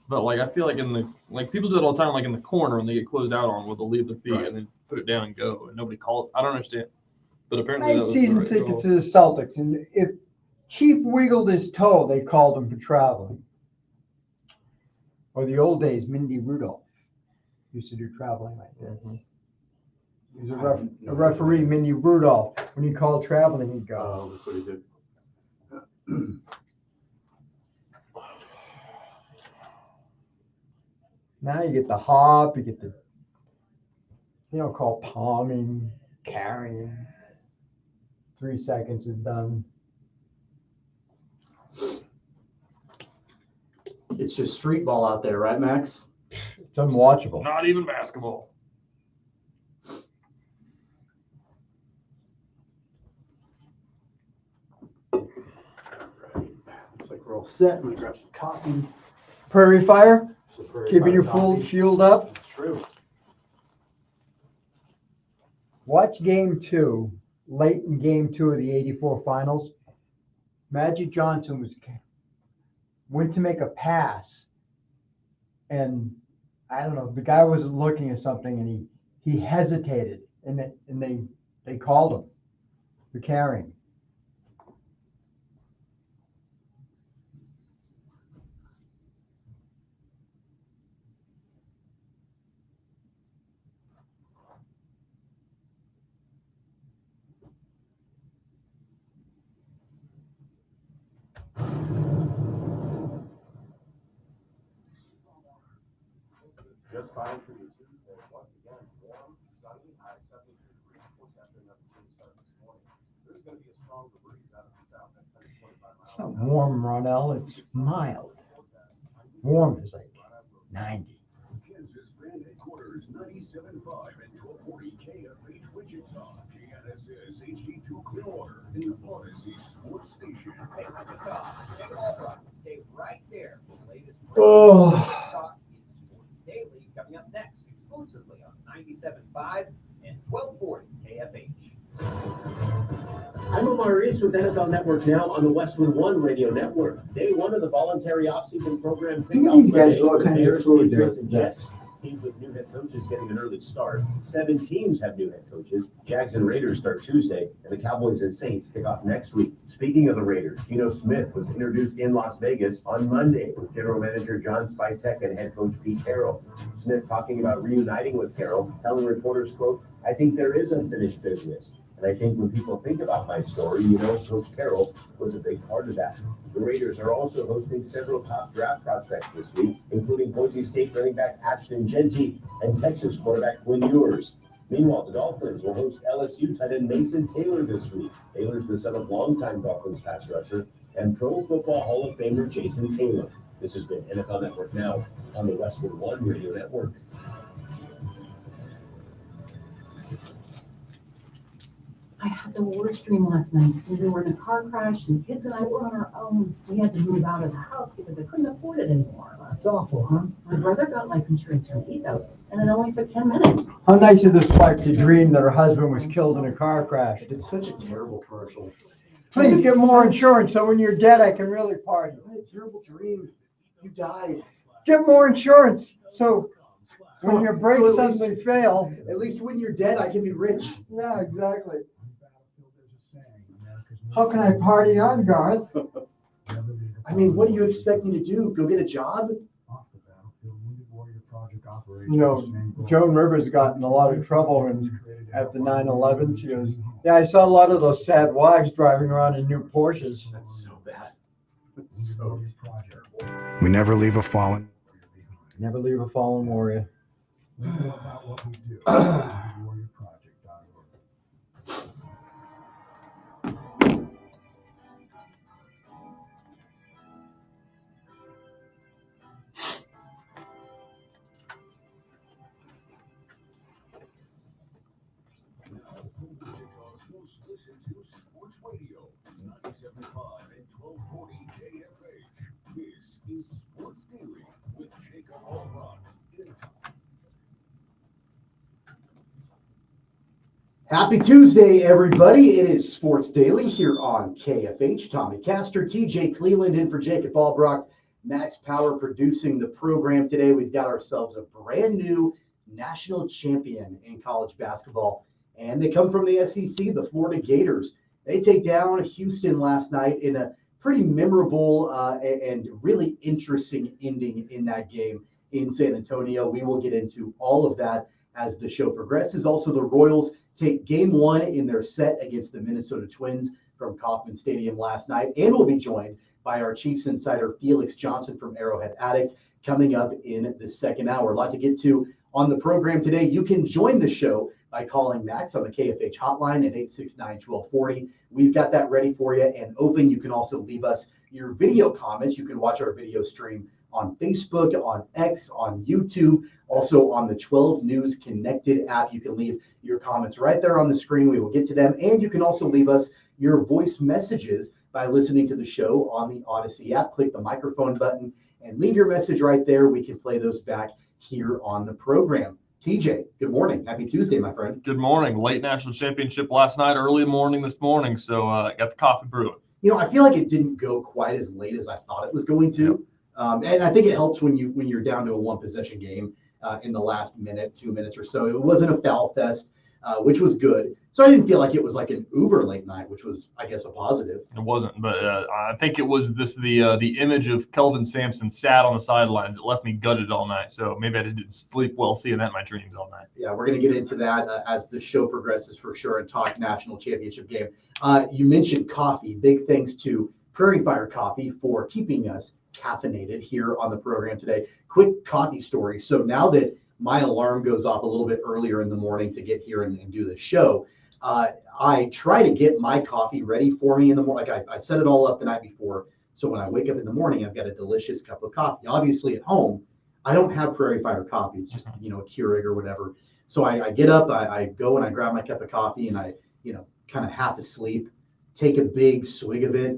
But like I feel like people do it all the time, like in the corner when they get closed out on, where they'll leave their feet and then put it down and go, and nobody calls. I don't understand. But apparently I that had was season the right tickets call. to the Celtics, and if Chief wiggled his toe, they called him for traveling. Or the old days, Mindy Rudolph used to do traveling like this. Mhm. He was a referee, Mindy Rudolph. When he called traveling, he'd go. Oh, that's what he did. Now you get the hop, you get the, call palming, carrying. 3 seconds is done. It's just street ball out there, right, Max? It's unwatchable. Not even basketball. Looks like we're all set. I'm gonna grab some coffee. Prairie Fire, Some Prairie keeping Fire you coffee. fueled up. That's true. Watch game 2, late in game 2 of the 84 finals. Magic Johnson went to make a pass, and I don't know, the guy wasn't looking at something, and he hesitated, and they called him for carrying. Just fine for you Tuesday. Once again, warm, sunny, high 72 degrees. Of course, after another team start this morning, there's going to be a stronger breeze out of the south at 10 to 25 miles. It's not warm, Ronell. It's mild. Warm is like 90. Kansas fan headquarters, 97.5 and 1240 KFH Wichita, KNSS HD2 Clearwater, and the Odyssey Sports Station. Hey, Wichita, take all right. Stay right there. The latest Oh. Talk is Sports Daily coming up next, exclusively on 97.5 and 1240 KFH. I'm Omar Reese with NFL Network Now on the Westwood One Radio Network. Day one of the voluntary offseason program Look at kickoff these guys, Friday all with the kinds of Bears, food Patriots, there. and Jets. Teams with new head coaches getting an early start. 7 teams have new head coaches. Jags and Raiders start Tuesday, and the Cowboys and Saints kick off next week. Speaking of the Raiders, Geno Smith was introduced in Las Vegas on Monday with General Manager John Spytek and head coach Pete Carroll. Smith talking about reuniting with Carroll, telling reporters, quote, "I think there is unfinished business. And I think when people think about my story, Coach Carroll was a big part of that." The Raiders are also hosting several top draft prospects this week, including Boise State running back Ashton Genty and Texas quarterback Quinn Ewers. Meanwhile, the Dolphins will host LSU tight end Mason Taylor this week. Taylor's the son of longtime Dolphins pass rusher and Pro Football Hall of Famer Jason Taylor. This has been NFL Network Now on the Westwood One Radio Network. I had the worst dream last night. We were in a car crash and the kids and I were on our own. We had to move out of the house because I couldn't afford it anymore. That's awful, huh? My brother got life insurance from Ethos and it only took 10 minutes. How nice of this wife to dream that her husband was killed in a car crash. It's such a terrible commercial. Please get more insurance so when you're dead, I can really party. I had a terrible dream. You died. Get more insurance so when your So brakes at least- suddenly fail. At least when you're dead, I can be rich. Yeah, exactly. How can I party on, Garth? I mean, what do you expect me to do? Go get a job? Joan Rivers got in a lot of trouble at the 9/11. She goes, "Yeah, I saw a lot of those sad wives driving around in new Porsches." That's so bad. That's so terrible. We never leave a fallen. Never leave a fallen warrior. Wichita's most listened to sports radio, 97.5 and 1240 KFH. This is Sports Daily with Jacob Albrock. Happy Tuesday, everybody. It is Sports Daily here on KFH. Tommy Castor, TJ Cleveland in for Jacob Albrock. Max Power producing the program today. We've got ourselves a brand new national champion in college basketball, and they come from the SEC, the Florida Gators. They take down Houston last night in a pretty memorable and really interesting ending in that game in San Antonio. We will get into all of that as the show progresses. Also, the Royals take game one in their set against the Minnesota Twins from Kauffman Stadium last night, and we'll be joined by our Chiefs insider Felix Johnson from Arrowhead Addict coming up in the second hour. A lot to get to on the program today. You can join the show by calling Max on the KFH hotline at 869-1240. We've got that ready for you and open. You can also leave us your video comments. You can watch our video stream on Facebook, on X, on YouTube, also on the 12 News Connected app. You can leave your comments right there on the screen. We will get to them. And you can also leave us your voice messages by listening to the show on the Odyssey app. Click the microphone button and leave your message right there. We can play those back here on the program. TJ, good morning. Happy Tuesday, my friend. Good morning. Late national championship last night, early morning this morning. So got the coffee brewing. You know, I feel like it didn't go quite as late as I thought it was going to. And I think it helps when you're down to a one possession game in the last minute, 2 minutes or so. It wasn't a foul fest, which was good. So I didn't feel like it was like an uber late night, which was, I guess, a positive. It wasn't, but I think it was the image of Kelvin Sampson sat on the sidelines. It left me gutted all night. So maybe I just didn't sleep well seeing that in my dreams all night. Yeah, we're going to get into that as the show progresses for sure and talk national championship game. You mentioned coffee. Big thanks to Prairie Fire Coffee for keeping us caffeinated here on the program today. Quick coffee story. So now that my alarm goes off a little bit earlier in the morning to get here and do the show, I try to get my coffee ready for me in the morning. Like I set it all up the night before. So when I wake up in the morning, I've got a delicious cup of coffee. Obviously at home, I don't have Prairie Fire Coffee. It's just, a Keurig or whatever. So I get up, I go and I grab my cup of coffee and I, kind of half asleep, take a big swig of it.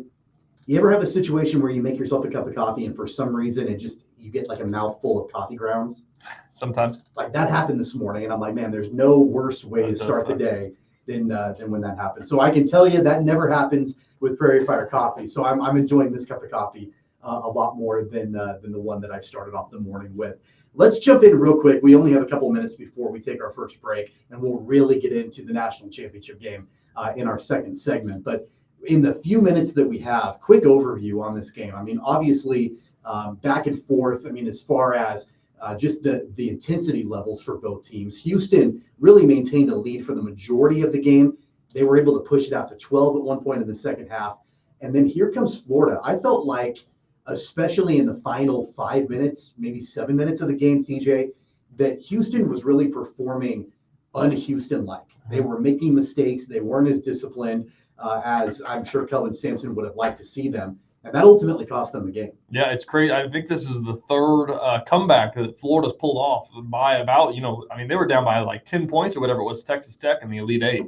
You ever have a situation where you make yourself a cup of coffee and for some reason you get like a mouthful of coffee grounds? Sometimes. Like that happened this morning and I'm like, man, there's no worse way to start the day than when that happens. So I can tell you that never happens with Prairie Fire Coffee. So I'm enjoying this cup of coffee a lot more than the one that I started off the morning with. Let's jump in real quick. We only have a couple minutes before we take our first break, and we'll really get into the national championship game in our second segment. But in the few minutes that we have, quick overview on this game. I mean, obviously, back and forth. I mean, as far as just the intensity levels for both teams. Houston really maintained a lead for the majority of the game. They were able to push it out to 12 at one point in the second half. And then here comes Florida. I felt like, especially in the final 5 minutes, maybe 7 minutes of the game, TJ, that Houston was really performing un-Houston-like. They were making mistakes. They weren't as disciplined as I'm sure Kelvin Sampson would have liked to see them. And that ultimately cost them the game. Yeah, it's crazy. I think this is the third comeback that Florida's pulled off by about, they were down by like 10 points or whatever it was, Texas Tech in the Elite Eight.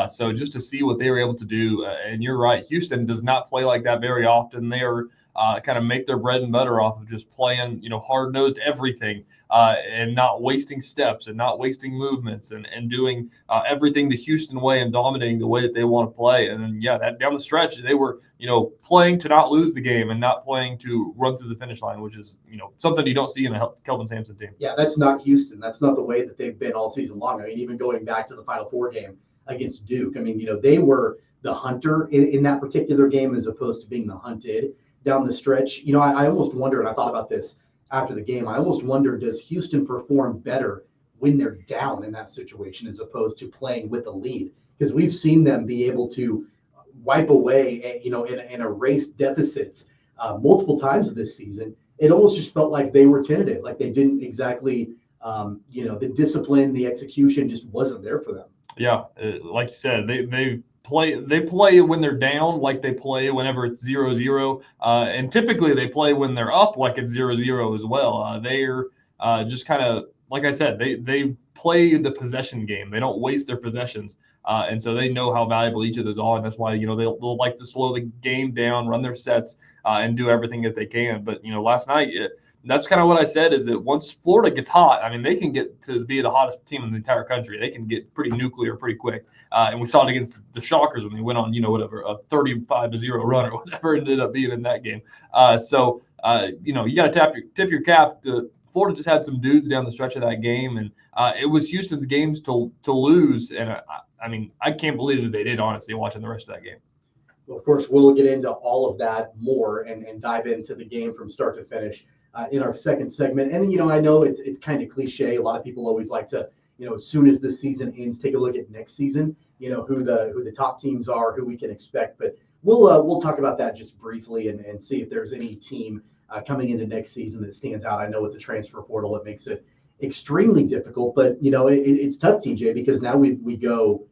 So just to see what they were able to do, and you're right, Houston does not play like that very often. They are kind of make their bread and butter off of just playing, hard-nosed everything and not wasting steps and not wasting movements and doing everything the Houston way and dominating the way that they want to play. And then, that down the stretch, they were, playing to not lose the game and not playing to run through the finish line, which is, something you don't see in a Kelvin Sampson team. Yeah, that's not Houston. That's not the way that they've been all season long. I mean, even going back to the Final Four game against Duke, I mean, they were the hunter in that particular game as opposed to being the hunted down the stretch. I almost wonder, and I thought about this after the game, I almost wonder, does Houston perform better when they're down in that situation as opposed to playing with a lead? Because we've seen them be able to wipe away, and erase deficits multiple times this season. It almost just felt like they were tentative, like they didn't exactly, the discipline, the execution just wasn't there for them. Yeah, like you said, they play when they're down like they play whenever it's 0-0, and typically they play when they're up like it's 0-0 as well. They're just kind of, like I said, they play the possession game. They don't waste their possessions, and so they know how valuable each of those are, and that's why they'll like to slow the game down, run their sets, and do everything that they can. But last night that's kind of what I said, is that once Florida gets hot, I mean, they can get to be the hottest team in the entire country. They can get pretty nuclear pretty quick. And we saw it against the Shockers when they went on, a 35-0 run or whatever it ended up being in that game. So you got to tip your cap. Florida just had some dudes down the stretch of that game, and it was Houston's games to lose. And I mean, I can't believe that they did, honestly, watching the rest of that game. Well, of course, we'll get into all of that more and dive into the game from start to finish in our second segment. And, I know it's kind of cliche. A lot of people always like to, as soon as the season ends, take a look at next season, who the top teams are, who we can expect. But we'll talk about that just briefly and see if there's any team coming into next season that stands out. I know with the transfer portal, it makes it extremely difficult. But, it's tough, TJ, because now we go,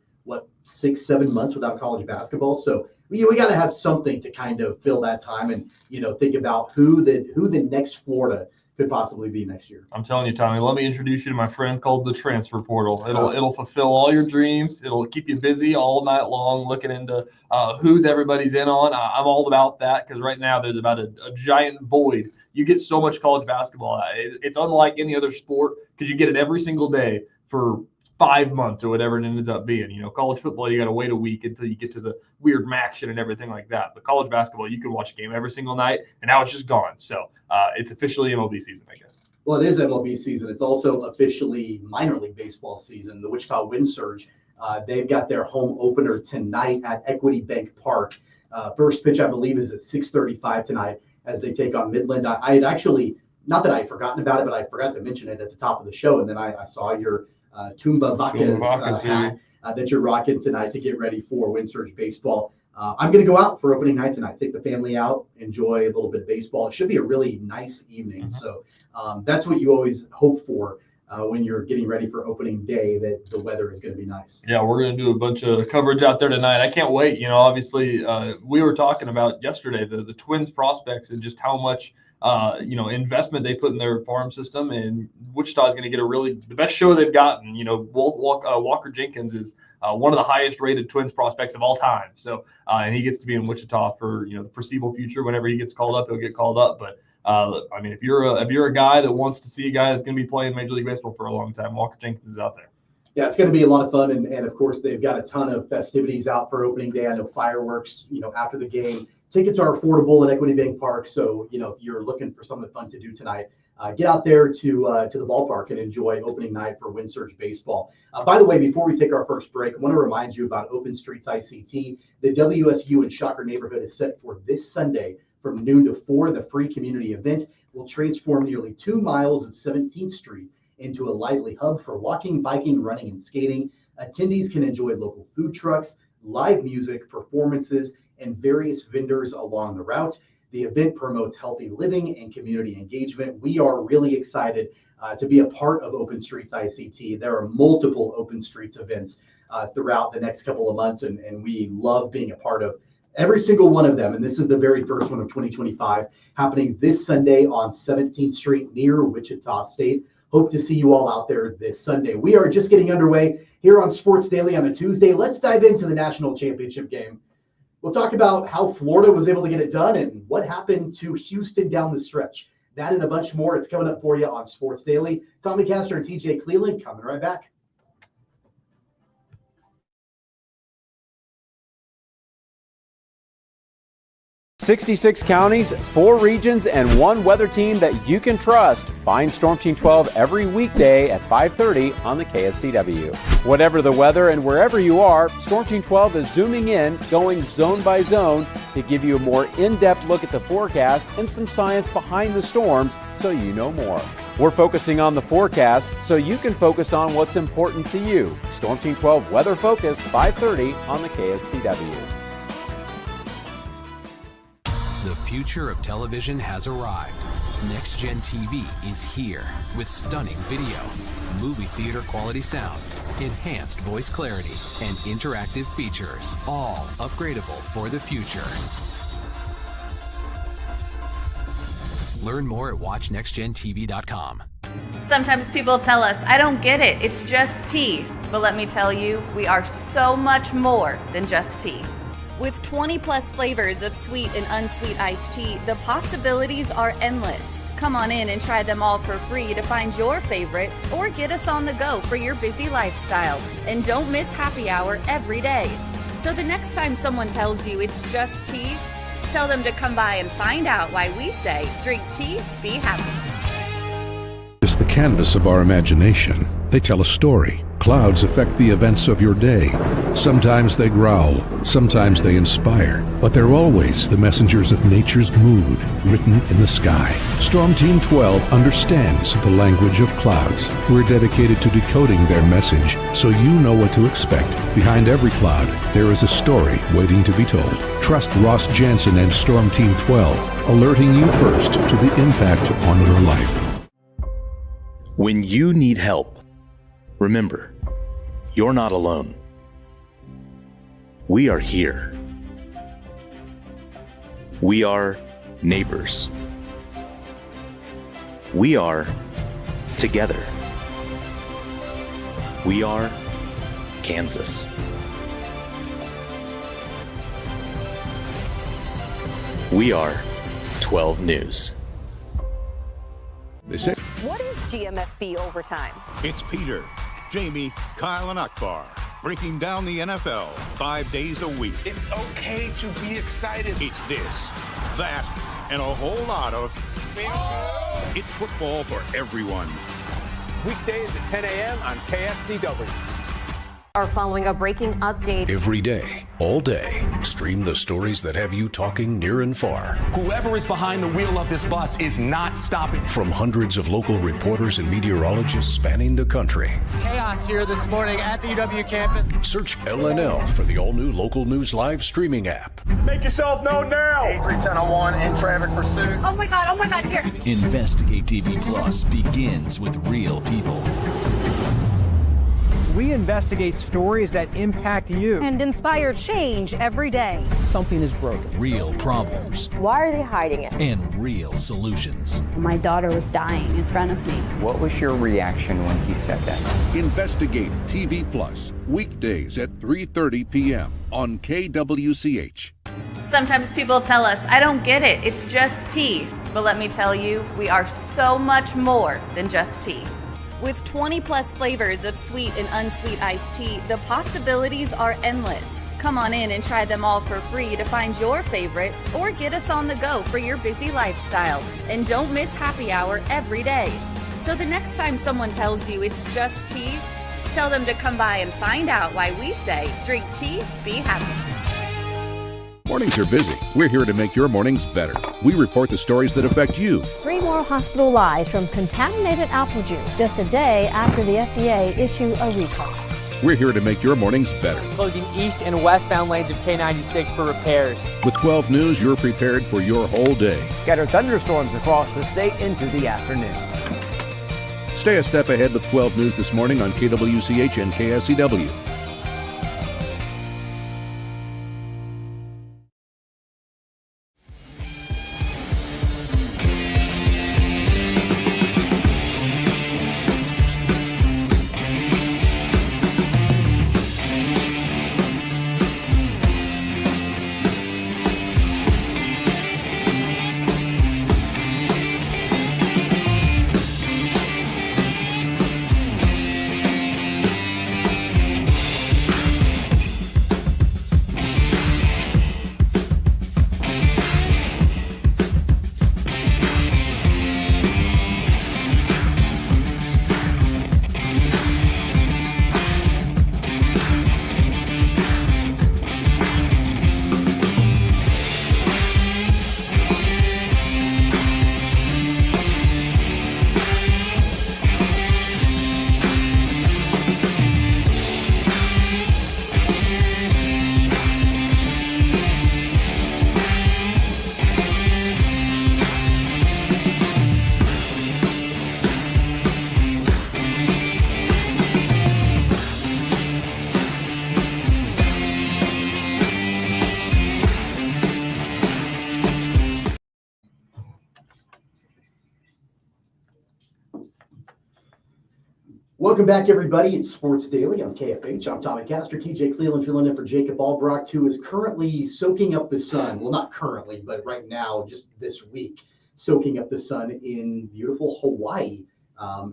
6-7 months without college basketball. So we got to have something to kind of fill that time and, think about who the next Florida could possibly be next year. I'm telling you, Tommy, let me introduce you to my friend called the transfer portal. It'll fulfill all your dreams. It'll keep you busy all night long looking into who's everybody's in on. I'm all about that because right now there's about a giant void. You get so much college basketball. It's unlike any other sport because you get it every single day for 5 months or whatever it ends up being. College football, you got to wait a week until you get to the weird action and everything like that. But college basketball, you can watch a game every single night, and now it's just gone. So it's officially MLB season, I guess. Well, it is MLB season. It's also officially minor league baseball season. The Wichita Wind Surge, they've got their home opener tonight at Equity Bank Park. First pitch, I believe, is at 6:35 tonight as they take on Midland. I had actually, not that I had forgotten about it, but I forgot to mention it at the top of the show, and then I saw your Tumba Vacas hat that you're rocking tonight to get ready for Wind Surge baseball. I'm going to go out for opening night tonight, take the family out, enjoy a little bit of baseball. It should be a really nice evening. Mm-hmm. So that's what you always hope for when you're getting ready for opening day, that the weather is going to be nice. Yeah, we're going to do a bunch of coverage out there tonight. I can't wait. Obviously, we were talking about yesterday the Twins prospects and just how much investment they put in their farm system, and Wichita is going to get the best show they've gotten. Walker Jenkins is one of the highest rated Twins prospects of all time. So, and he gets to be in Wichita for, the foreseeable future. Whenever he gets called up, he'll get called up. But I mean, if you're a guy that wants to see a guy that's going to be playing Major League Baseball for a long time, Walker Jenkins is out there. Yeah, it's going to be a lot of fun. And of course, they've got a ton of festivities out for opening day. I know fireworks, after the game. Tickets are affordable at Equity Bank Park. So, if you're looking for something fun to do tonight, get out there to the ballpark and enjoy opening night for Wind Surge baseball. By the way, before we take our first break, I want to remind you about Open Streets ICT. The WSU and Shocker neighborhood is set for this Sunday from noon to 4. The free community event will transform nearly 2 miles of 17th Street into a lively hub for walking, biking, running, and skating. Attendees can enjoy local food trucks, live music, performances, and various vendors along the route. The event promotes healthy living and community engagement. We are really excited to be a part of Open Streets ICT. There are multiple Open Streets events throughout the next couple of months, and we love being a part of every single one of them. And this is the very first one of 2025, happening this Sunday on 17th Street near Wichita State. Hope to see you all out there this Sunday. We are just getting underway here on Sports Daily on a Tuesday. Let's dive into the national championship game. We'll talk about how Florida was able to get it done and what happened to Houston down the stretch. That and a bunch more. It's coming up for you on Sports Daily. Tommy Castor and TJ Cleveland coming right back. 66 counties, 4 regions, and 1 weather team that you can trust. Find Storm Team 12 every weekday at 5:30 on the KSCW. Whatever the weather and wherever you are, Storm Team 12 is zooming in, going zone by zone to give you a more in-depth look at the forecast and some science behind the storms so you know more. We're focusing on the forecast so you can focus on what's important to you. Storm Team 12 Weather Focus, 5:30 on the KSCW. The future of television has arrived. Next Gen TV is here with stunning video, movie theater quality sound, enhanced voice clarity, and interactive features, all upgradable for the future. Learn more at watchnextgentv.com. Sometimes people tell us, I don't get it, it's just tea. But let me tell you, we are so much more than just tea. With 20 plus flavors of sweet and unsweet iced tea, the possibilities are endless. Come on in and try them all for free to find your favorite, or get us on the go for your busy lifestyle. And don't miss happy hour every day. So the next time someone tells you it's just tea, Tell them to come by and find out why we say, drink tea, be happy. Is the canvas of our imagination. They tell a story. Clouds affect the events of your day. Sometimes they growl, sometimes they inspire, but they're always the messengers of nature's mood written in the sky. Storm Team 12 understands the language of clouds. We're dedicated to decoding their message so you know what to expect. Behind every cloud, there is a story waiting to be told. Trust Ross Jansen and Storm Team 12, alerting you first to the impact on your life. When you need help, remember, you're not alone. We are here. We are neighbors. We are together. We are Kansas. We are 12 News. They say, what is GMFB Overtime? It's Peter, Jamie, Kyle, and Akbar breaking down the NFL 5 days a week. It's okay to be excited. It's this, that, and a whole lot of... Oh! It's football for everyone. Weekdays at 10 a.m. on KSCW. Are following a breaking update. Every day, all day, stream the stories that have you talking near and far. Whoever is behind the wheel of this bus is not stopping. From hundreds of local reporters and meteorologists spanning the country. Chaos here this morning at the UW campus. Search LNL for the all-new Local News Live streaming app. Make yourself known now. 31001 in traffic pursuit. Oh my God, here. Investigate TV Plus begins with real people. We investigate stories that impact you and inspire change every day. Something is broken. Real problems. Why are they hiding it? And real solutions. My daughter was dying in front of me. What was your reaction when he said that? Investigate TV Plus, weekdays at 3:30 p.m. on KWCH. Sometimes people tell us, I don't get it, it's just tea. But let me tell you, we are so much more than just tea. With 20 plus flavors of sweet and unsweet iced tea, the possibilities are endless. Come on in and try them all for free to find your favorite or get us on the go for your busy lifestyle. And don't miss happy hour every day. So the next time someone tells you it's just tea, tell them to come by and find out why we say, drink tea, be happy. Mornings are busy. We're here to make your mornings better. We report the stories that affect you. 3 more hospital lies from contaminated apple juice just a day after the FDA issue a recall. We're here to make your mornings better. Closing east and westbound lanes of K96 for repairs. With 12 News, you're prepared for your whole day. Scattered thunderstorms across the state into the afternoon. Stay a step ahead with 12 News this morning on KWCH and KSCW. Welcome back, everybody. It's Sports Daily on KFH. I'm Tommy Castor. TJ Cleveland filling in for Jacob Albrocht, who is currently soaking up the sun. Well, not currently, but right now, just this week, soaking up the sun in beautiful Hawaii.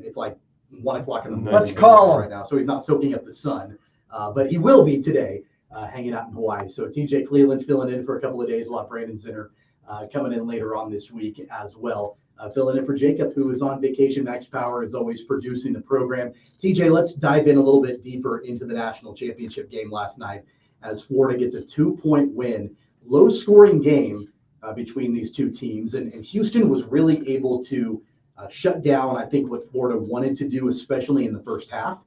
It's like 1 o'clock in the morning. Let's call him right now, so he's not soaking up the sun, but he will be today. hanging out in Hawaii. So TJ Cleveland filling in for a couple of days. We'll have Brandon Zinner coming in later on this week as well. Filling in for Jacob, who is on vacation. Max Power is always producing the program. TJ, let's dive in a little bit deeper into the national championship game last night as Florida gets a 2-point win. Low-scoring game between these two teams. And Houston was really able to shut down, I think, what Florida wanted to do, especially in the first half.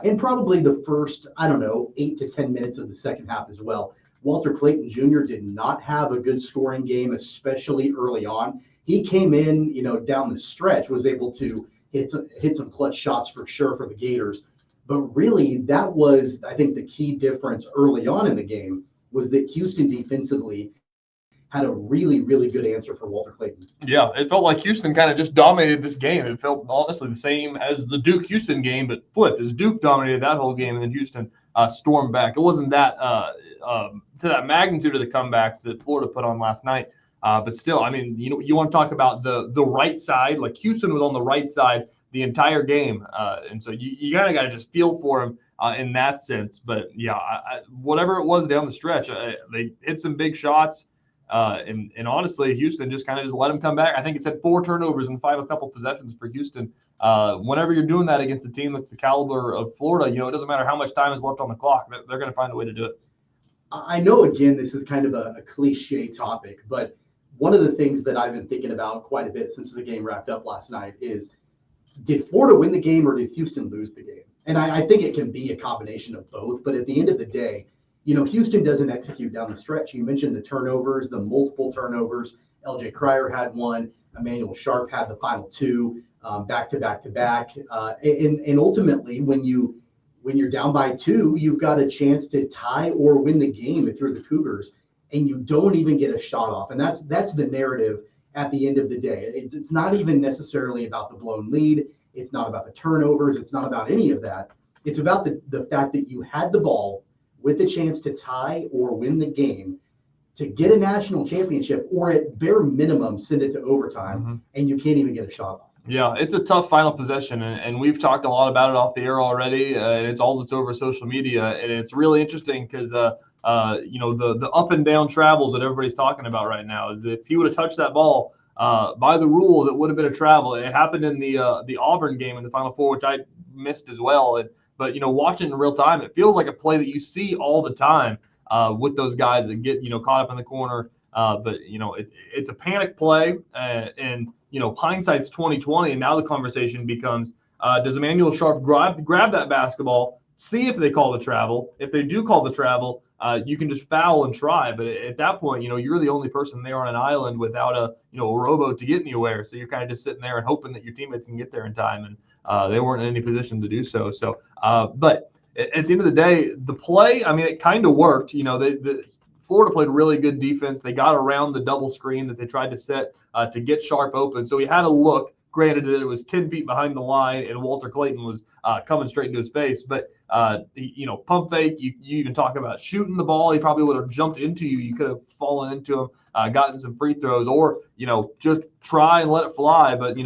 And probably the first, 8 to 10 minutes of the second half as well. Walter Clayton Jr. did not have a good scoring game, especially early on. He came in, down the stretch, was able to hit some clutch shots for sure for the Gators. But really, that was, I think, the key difference early on in the game was that Houston defensively had a really, really good answer for Walter Clayton. Yeah, it felt like Houston kind of just dominated this game. It felt honestly the same as the Duke-Houston game, but flipped as Duke dominated that whole game and then Houston stormed back. It wasn't that to that magnitude of the comeback that Florida put on last night. But still, I mean, you want to talk about the right side. Like Houston was on the right side the entire game. And so you kind of got to just feel for him in that sense. But, yeah, whatever it was down the stretch, they hit some big shots. And honestly, Houston just kind of let him come back. I think it said 4 turnovers in the final couple possessions for Houston. Whenever you're doing that against a team that's the caliber of Florida, it doesn't matter how much time is left on the clock. They're going to find a way to do it. I know, again, this is kind of a cliche topic, but one of the things that I've been thinking about quite a bit since the game wrapped up last night is, did Florida win the game or did Houston lose the game? And I think it can be a combination of both. But at the end of the day, Houston doesn't execute down the stretch. You mentioned the turnovers, the multiple turnovers. LJ Cryer had one. Emmanuel Sharp had the final 2 back to back to back. And ultimately, when you're down by 2, you've got a chance to tie or win the game if you're the Cougars, and you don't even get a shot off. And that's the narrative at the end of the day. It's not even necessarily about the blown lead. It's not about the turnovers. It's not about any of that. It's about the fact that you had the ball with the chance to tie or win the game to get a national championship, or at bare minimum send it to overtime, and you can't even get a shot off. Yeah, it's a tough final possession, and we've talked a lot about it off the air already. And it's all that's over social media, and it's really interesting because the up and down travels that everybody's talking about right now is if he would have touched that ball by the rules, it would have been a travel. It happened in the Auburn game in the Final Four, which I missed as well. But watching in real time, it feels like a play that you see all the time with those guys that get caught up in the corner. But it's a panic play, and hindsight's 20/20, and now the conversation becomes: does Emmanuel Sharp grab that basketball, see if they call the travel? If they do call the travel, you can just foul and try. But at that point, you're the only person there on an island without a rowboat to get anywhere. So you're kind of just sitting there and hoping that your teammates can get there in time. And they weren't in any position to do so. But at the end of the day, the play, it kind of worked. Florida played really good defense. They got around the double screen that they tried to set to get Sharp open. So he had a look. Granted that it was 10 feet behind the line, and Walter Clayton was coming straight into his face. But, pump fake, you even talk about shooting the ball. He probably would have jumped into you. You could have fallen into him, gotten some free throws, or, just try and let it fly. But,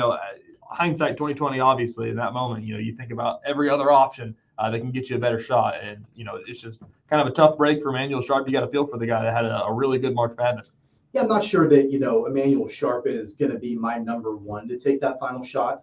hindsight 20/20, obviously, in that moment, you think about every other option that can get you a better shot. And, it's just kind of a tough break for Emmanuel Sharp. You got to feel for the guy that had a really good March Madness. Yeah, I'm not sure that, Emmanuel Sharp is going to be my number one to take that final shot.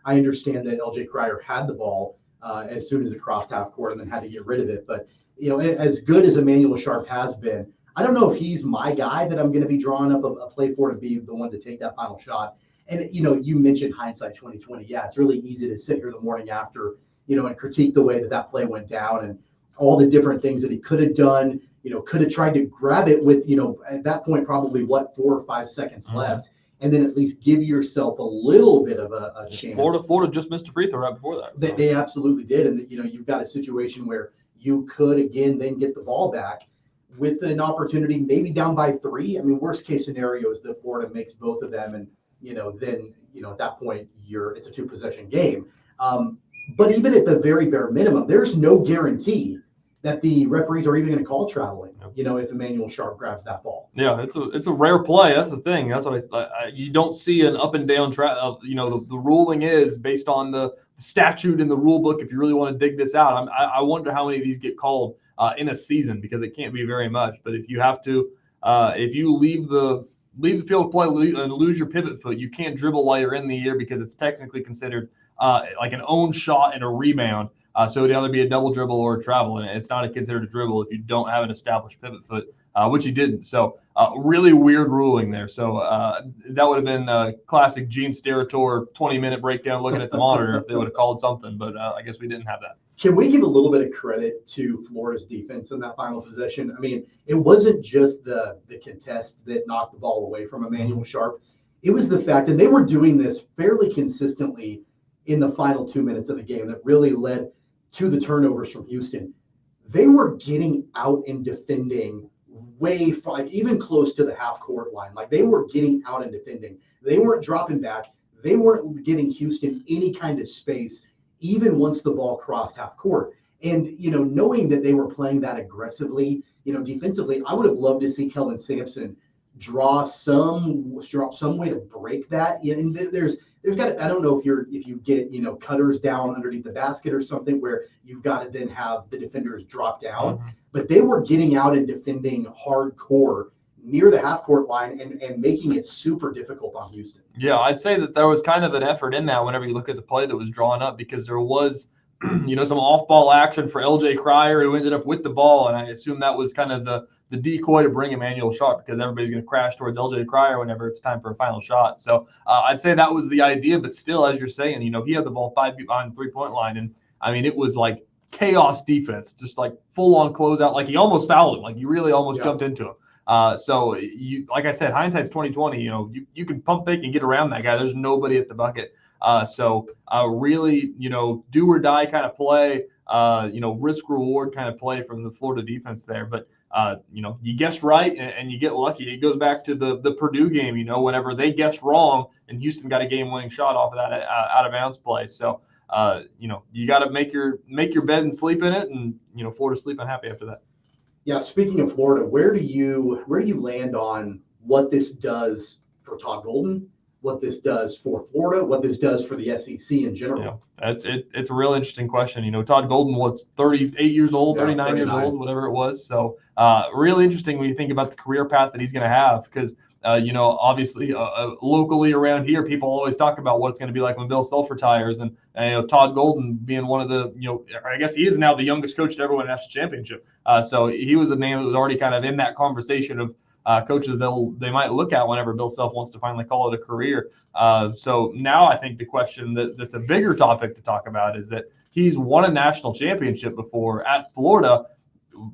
I understand that LJ Cryer had the ball as soon as it crossed half court and then had to get rid of it. But, as good as Emmanuel Sharp has been, I don't know if he's my guy that I'm going to be drawing up a play for to be the one to take that final shot. And, you mentioned hindsight 20/20. Yeah, it's really easy to sit here the morning after, and critique the way that play went down and all the different things that he could have done, could have tried to grab it with, at that point, probably 4 or 5 seconds left, and then at least give yourself a little bit of a chance. Florida just missed a free throw right before that. So. They absolutely did. And, you've got a situation where you could, again, then get the ball back with an opportunity, maybe down by 3. Worst case scenario is that Florida makes both of them, and then, at that point, it's a 2-possession game. But even at the very bare minimum, there's no guarantee that the referees are even going to call traveling, if Emmanuel Sharp grabs that ball. Yeah, it's a rare play. That's the thing. That's what you don't see an up and down the ruling is based on the statute in the rule book. If you really want to dig this out, I wonder how many of these get called in a season, because it can't be very much. But if you have to, if you leave the field of play and lose your pivot foot, you can't dribble while you're in the air, because it's technically considered like an own shot and a rebound. So it'd either be a double dribble or a travel, and it's not considered a dribble if you don't have an established pivot foot, which he didn't. So really weird ruling there. So that would have been a classic Gene Steratore 20-minute breakdown looking at the monitor if they would have called something, but I guess we didn't have that. Can we give a little bit of credit to Florida's defense in that final possession? I mean, it wasn't just the contest that knocked the ball away from Emmanuel Sharp. It was the fact, and they were doing this fairly consistently in the final 2 minutes of the game, that really led to the turnovers from Houston. They were getting out and defending way even close to the half court line. Like, they were getting out and defending. They weren't dropping back. They weren't giving Houston any kind of space, even once the ball crossed half court. And, knowing that they were playing that aggressively, defensively, I would have loved to see Kelvin Sampson drop some way to break that. And there's got to, I don't know if you get, cutters down underneath the basket or something where you've got to then have the defenders drop down, but they were getting out and defending hardcore near the half court line and making it super difficult on Houston. Yeah, I'd say that there was kind of an effort in that whenever you look at the play that was drawn up, because there was, some off-ball action for LJ Cryer, who ended up with the ball, and I assume that was kind of the decoy to bring Emmanuel Sharp, because everybody's going to crash towards LJ Cryer whenever it's time for a final shot. So I'd say that was the idea, but still, as you're saying, he had the ball 5 feet behind the three-point line, and I mean, it was like chaos defense, just like full-on closeout, like he almost fouled him, like you really almost jumped into him. So you, like I said, hindsight's 20/20. You can pump fake and get around that guy. There's nobody at the bucket. So really, do or die kind of play. Risk reward kind of play from the Florida defense there. But you guessed right and you get lucky. It goes back to the Purdue game. Whenever they guessed wrong and Houston got a game-winning shot off of that out of bounds play. So you got to make your bed and sleep in it, and Florida's sleeping happy after that. Yeah, speaking of Florida, where do you land on what this does for Todd Golden, what this does for Florida, what this does for the SEC in general? Yeah, it's a real interesting question. Todd Golden was 38 years old, 39 years old, whatever it was. So really interesting when you think about the career path that he's going to have, because obviously locally around here, people always talk about what it's going to be like when Bill Self retires, and Todd Golden being one of the, I guess he is now the youngest coach to ever win a national championship. So he was a name that was already kind of in that conversation of coaches they might look at whenever Bill Self wants to finally call it a career. So now I think the question that's a bigger topic to talk about is that he's won a national championship before at Florida.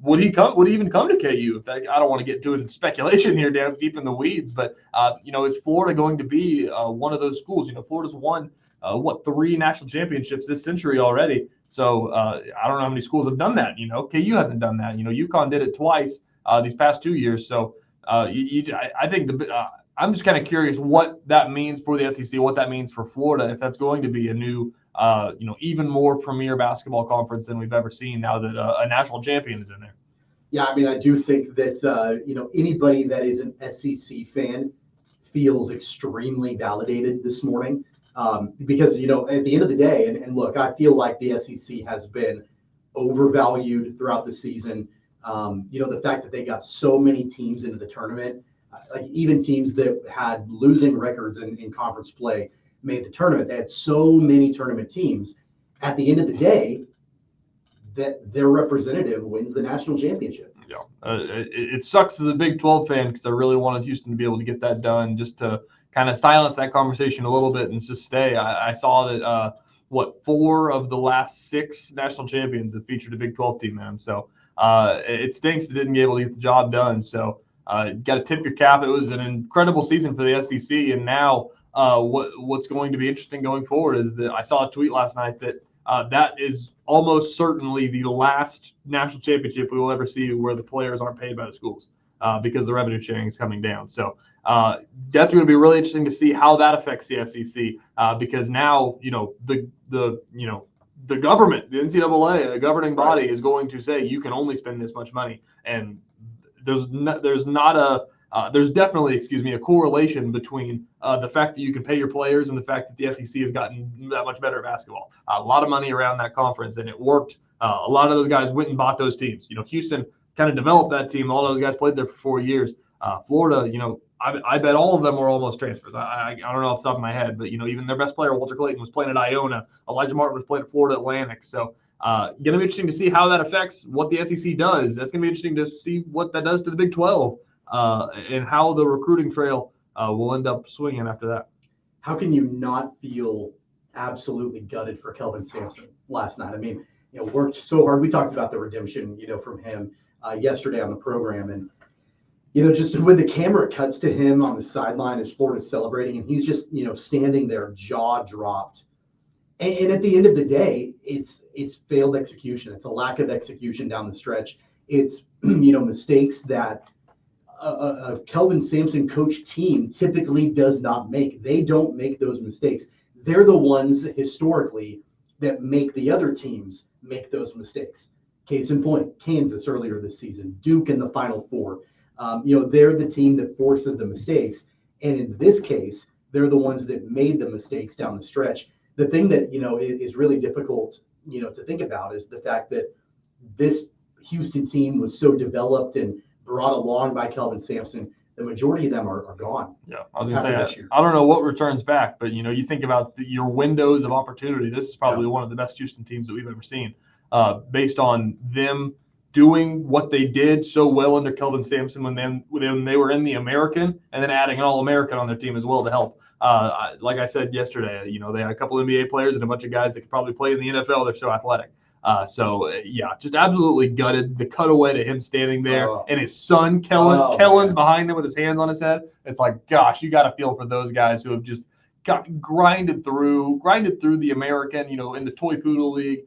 Would he even come to KU? I don't want to get into it in speculation here, down deep in the weeds, but is Florida going to be one of those schools? Florida's won 3 national championships this century already. So I don't know how many schools have done that. KU hasn't done that. UConn did it twice these past 2 years. So I think I'm just kind of curious what that means for the SEC, what that means for Florida, if that's going to be a new even more premier basketball conference than we've ever seen now that a national champion is in there. Yeah, I mean, I do think that, anybody that is an SEC fan feels extremely validated this morning because, at the end of the day, and look, I feel like the SEC has been overvalued throughout the season. The fact that they got so many teams into the tournament, like even teams that had losing records in conference play made the tournament. They had so many tournament teams. At the end of the day, that their representative wins the national championship. Yeah, it sucks as a Big 12 fan because I really wanted Houston to be able to get that done, just to kind of silence that conversation a little bit and just stay. I saw that 4 of the last 6 national champions have featured a Big 12 team in them. So it stinks they didn't be able to get the job done. So you got to tip your cap. It was an incredible season for the SEC, and now what's going to be interesting going forward is that I saw a tweet last night that that is almost certainly the last national championship we will ever see where the players aren't paid by the schools because the revenue sharing is coming down. So that's going to be really interesting to see how that affects the SEC because now the the government, the NCAA, the governing body, is going to say you can only spend this much money, and there's definitely, a correlation between the fact that you can pay your players and the fact that the SEC has gotten that much better at basketball. A lot of money around that conference, and it worked. A lot of those guys went and bought those teams. Houston kind of developed that team. All those guys played there for 4 years. Florida, I bet all of them were almost transfers. I don't know off the top of my head, but even their best player, Walter Clayton, was playing at Iona. Elijah Martin was playing at Florida Atlantic. So going to be interesting to see how that affects what the SEC does. That's going to be interesting to see what that does to the Big 12 and how the recruiting trail will end up swinging after that. How can you not feel absolutely gutted for Kelvin Sampson last night? I mean, worked so hard. We talked about the redemption, from him yesterday on the program, and just when the camera cuts to him on the sideline as Florida's celebrating, and he's just, standing there, jaw dropped. And at the end of the day, it's failed execution. It's a lack of execution down the stretch. It's, mistakes that a Kelvin Sampson coach team typically does not make. They don't make those mistakes. They're the ones historically that make the other teams make those mistakes. Case in point, Kansas earlier this season, Duke in the Final Four. They're the team that forces the mistakes. And in this case, they're the ones that made the mistakes down the stretch. The thing that, is really difficult, to think about is the fact that this Houston team was so developed and brought along by Kelvin Sampson. The majority of them are gone. Yeah, I was going to say, I don't know what returns back, but, you think about your windows of opportunity. This is probably one of the best Houston teams that we've ever seen based on them doing what they did so well under Kelvin Sampson when they were in the American, and then adding an All-American on their team as well to help. Like I said yesterday, they had a couple NBA players and a bunch of guys that could probably play in the NFL. They're so athletic. Just absolutely gutted. The cutaway to him standing there and his son, Kellen's behind him with his hands on his head. It's like, gosh, you got to feel for those guys who have just got grinded through the American, in the Toy Poodle League,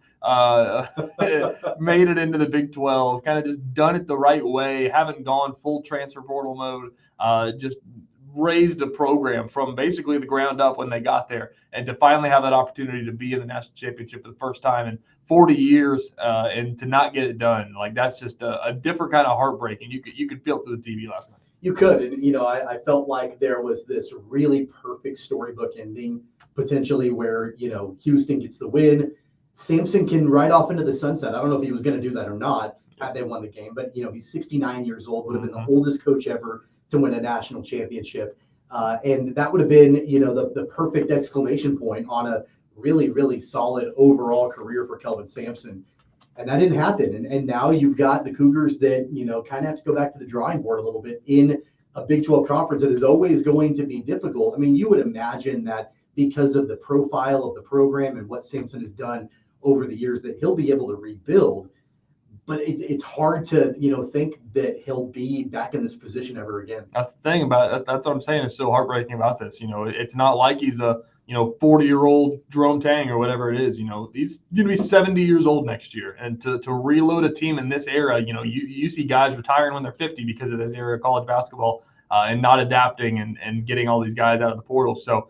made it into the Big 12, kind of just done it the right way, haven't gone full transfer portal mode, just raised a program from basically the ground up when they got there, and to finally have that opportunity to be in the national championship for the first time in 40 years and to not get it done, like that's just a different kind of heartbreak, and you could feel it through the TV last night. You could, and I felt like there was this really perfect storybook ending potentially where Houston gets the win, Sampson can ride off into the sunset. I don't know if he was going to do that or not had they won the game, but he's 69 years old, would have been the oldest coach ever to win a national championship. And that would have been, the perfect exclamation point on a really, really solid overall career for Kelvin Sampson. And that didn't happen. And now you've got the Cougars that, kind of have to go back to the drawing board a little bit in a Big 12 conference that is always going to be difficult. I mean, you would imagine that because of the profile of the program and what Sampson has done over the years that he'll be able to rebuild. But it's hard to, think that he'll be back in this position ever again. That's the thing about it. That's what I'm saying is so heartbreaking about this. It's not like he's a, 40-year-old Jerome Tang or whatever it is. He's going to be 70 years old next year. And to reload a team in this era, you see guys retiring when they're 50 because of this era of college basketball and not adapting and getting all these guys out of the portal. So,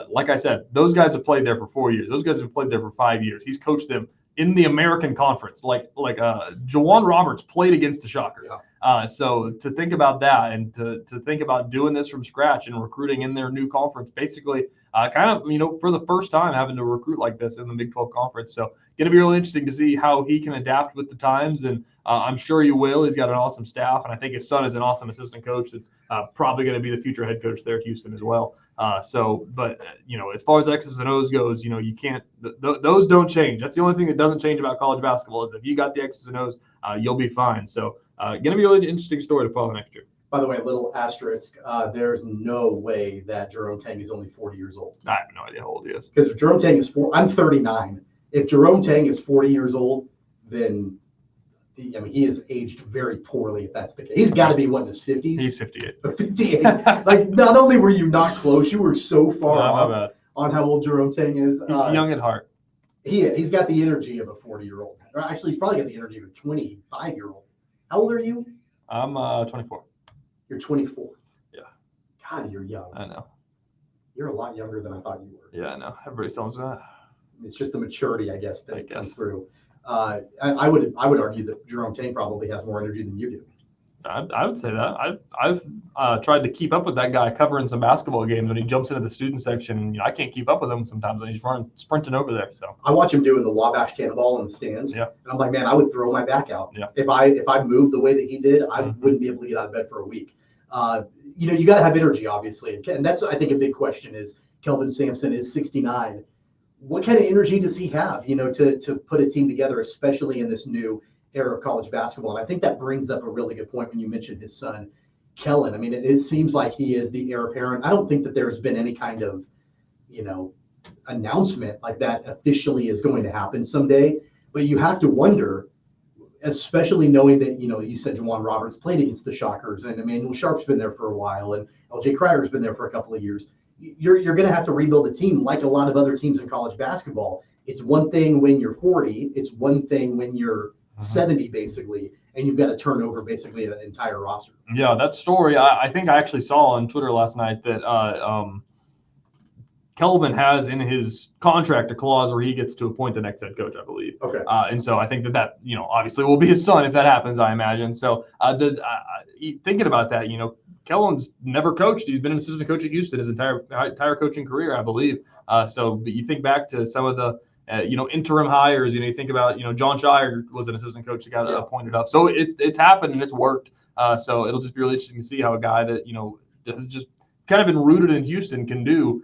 like I said, those guys have played there for 4 years. Those guys have played there for 5 years. He's coached them in the American Conference, like Jawan Roberts played against the Shockers. Yeah. So to think about that and to think about doing this from scratch and recruiting in their new conference, basically for the first time having to recruit like this in the Big 12 conference. So going to be really interesting to see how he can adapt with the times. And I'm sure he will. He's got an awesome staff. And I think his son is an awesome assistant coach that's probably going to be the future head coach there at Houston as well. As far as X's and O's goes, you can't, those don't change. That's the only thing that doesn't change about college basketball is if you got the X's and O's, you'll be fine. So going to be a really interesting story to follow next year. By the way, a little asterisk, there's no way that Jerome Tang is only 40 years old. I have no idea how old he is. Because if Jerome Tang is I'm 39. If Jerome Tang is 40 years old, then he is aged very poorly if that's the case. He's got to be, in his 50s? He's 58. 58. Like, not only were you not close, you were so far off on how old Jerome Tang is. He's young at heart. He's got the energy of a 40-year-old. Or actually, he's probably got the energy of a 25-year-old. How old are you? I'm 24. You're 24. Yeah. God, you're young. I know. You're a lot younger than I thought you were. Yeah, I know. Everybody tells me that. It's just the maturity, I guess, that comes through. I would argue that Jerome Tang probably has more energy than you do. I would say that. I've tried to keep up with that guy covering some basketball games when he jumps into the student section. I can't keep up with him sometimes, and he's sprinting over there. So I watch him doing the Wabash cannonball in the stands, and I'm like, man, I would throw my back out. If I moved the way that he did, I wouldn't be able to get out of bed for a week. You got to have energy, obviously, and that's, I think, a big question is Kelvin Sampson is 69. What kind of energy does he have, to put a team together, especially in this new era of college basketball? And I think that brings up a really good point when you mentioned his son, Kellen. I mean, it seems like he is the heir apparent. I don't think that there's been any kind of, announcement like that officially is going to happen someday. But you have to wonder, especially knowing that, you said Juwan Roberts played against the Shockers, and Emmanuel Sharp's been there for a while, and LJ Cryer's been there for a couple of years. You're going to have to rebuild a team like a lot of other teams in college basketball. It's one thing when you're 40. It's one thing when you're 70, basically, and you've got to turn over basically an entire roster. Yeah, that story, I think I actually saw on Twitter last night that Kelvin has in his contract a clause where he gets to appoint the next head coach, I believe. Okay. And so I think that obviously will be his son if that happens, I imagine. So thinking about that, Kellen's never coached. He's been an assistant coach at Houston his entire coaching career, I believe. But you think back to some of the interim hires. You think about John Shire was an assistant coach that got appointed up. So it's happened and it's worked. So it'll just be really interesting to see how a guy that has just kind of been rooted in Houston can do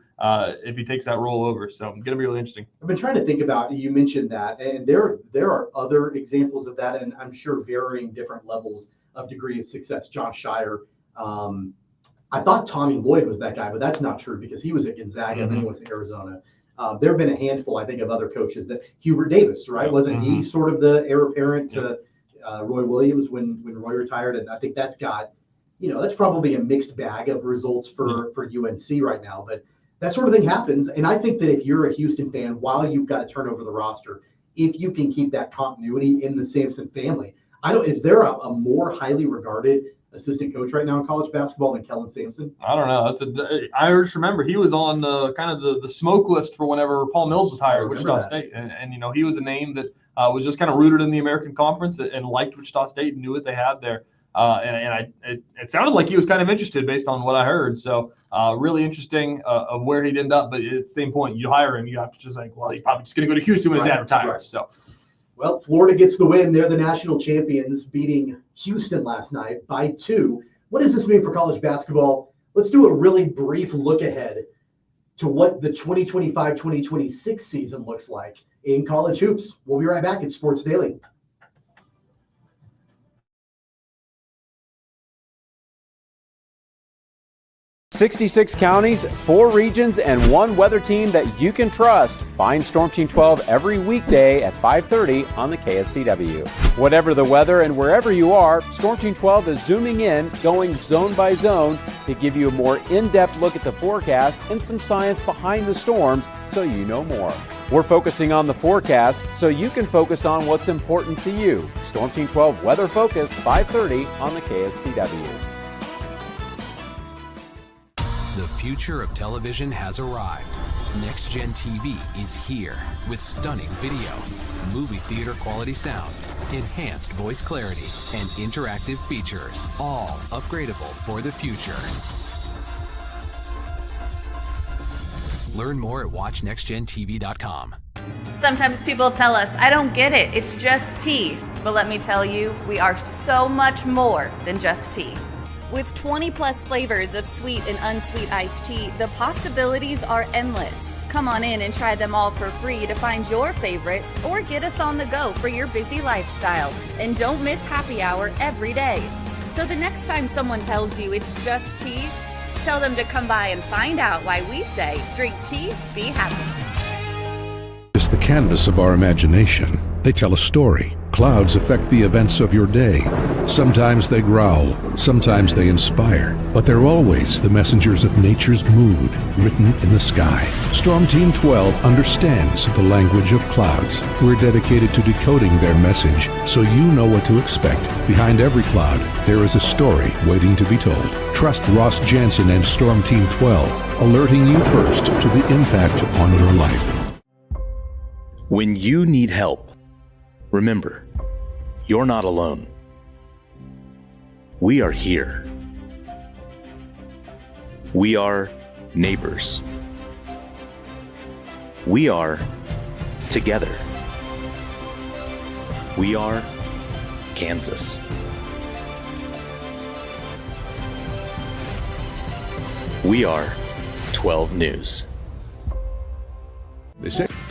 if he takes that role over. So it's going to be really interesting. I've been trying to think about, you mentioned that, and there are other examples of that, and I'm sure varying different levels of degree of success. John Shire. I thought Tommy Lloyd was that guy, but that's not true because he was at Gonzaga and then he went to Arizona. There have been a handful, I think, of other coaches. That Hubert Davis, right? Wasn't he sort of the heir apparent to Roy Williams when Roy retired? And I think that's got, that's probably a mixed bag of results for UNC right now. But that sort of thing happens. And I think that if you're a Houston fan, while you've got to turn over the roster, if you can keep that continuity in the Sampson family, is there a more highly regarded assistant coach right now in college basketball than Kellen Sampson? I don't know. I just remember he was on kind of the smoke list for whenever Paul Mills was hired at Wichita State. And he was a name that was just kind of rooted in the American Conference and liked Wichita State and knew what they had there. It sounded like he was kind of interested based on what I heard. So really interesting of where he'd end up. But at the same point, you hire him, you have to just think, well, he's probably just going to go to Houston when his dad retires. Right. So. Well, Florida gets the win. They're the national champions, beating Houston last night by 2. What does this mean for college basketball? Let's do a really brief look ahead to what the 2025-2026 season looks like in college hoops. We'll be right back at Sports Daily. $66 counties, 4 regions, and 1 weather team that you can trust. Find Storm Team 12 every weekday at 5:30 on the KSCW. Whatever the weather and wherever you are, Storm Team 12 is zooming in, going zone by zone to give you a more in-depth look at the forecast and some science behind the storms so you know more. We're focusing on the forecast so you can focus on what's important to you. Storm Team 12 Weather Focus, 5:30 on the KSCW. The future of television has arrived. Next Gen TV is here with stunning video, movie theater quality sound, enhanced voice clarity, and interactive features, all upgradable for the future. Learn more at watchnextgentv.com. Sometimes people tell us, I don't get it, it's just tea. But let me tell you, we are so much more than just tea. With 20 plus flavors of sweet and unsweet iced tea, the possibilities are endless. Come on in and try them all for free to find your favorite or get us on the go for your busy lifestyle. And don't miss happy hour every day. So the next time someone tells you it's just tea, tell them to come by and find out why we say drink tea, be happy. It's the canvas of our imagination. They tell a story. Clouds affect the events of your day. Sometimes they growl, sometimes they inspire, but they're always the messengers of nature's mood written in the sky. Storm Team 12 understands the language of clouds. We're dedicated to decoding their message so you know what to expect. Behind every cloud, there is a story waiting to be told. Trust Ross Jansen and Storm Team 12, alerting you first to the impact on your life. When you need help, remember, you're not alone. We are here. We are neighbors. We are together. We are Kansas. We are 12 News.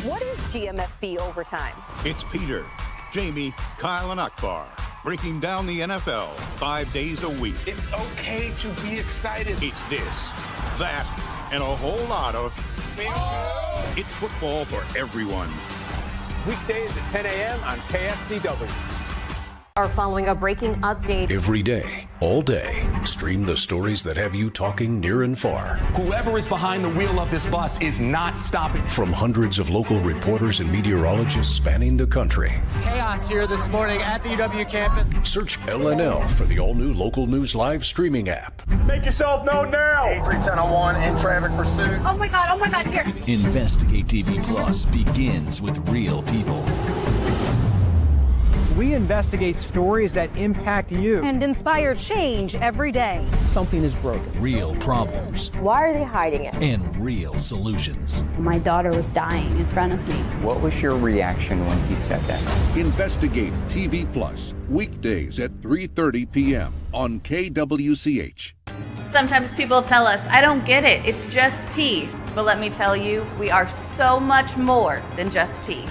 What is GMFB Overtime? It's Peter, Jamie, Kyle, and Akbar breaking down the NFL 5 days a week. It's okay to be excited. It's this, that, and a whole lot of It's football for everyone. Weekdays at 10 a.m. on KSCW. Are following a breaking update. Every day, all day, stream the stories that have you talking near and far. Whoever is behind the wheel of this bus is not stopping. From hundreds of local reporters and meteorologists spanning the country. Chaos here this morning at the UW campus. Search LNL for the all-new Local News Live streaming app. Make yourself known now. 831001 in traffic pursuit. Oh my God, here. Investigate TV Plus begins with real people. We investigate stories that impact you And inspire change every day. Something is broken. Real problems Why are they hiding it? and real solutions. My daughter was dying in front of me. What was your reaction when he said that? Investigate TV Plus, weekdays at 3:30 p.m. on KWCH. Sometimes people tell us, I don't get it, it's just tea. But let me tell you, we are so much more than just tea.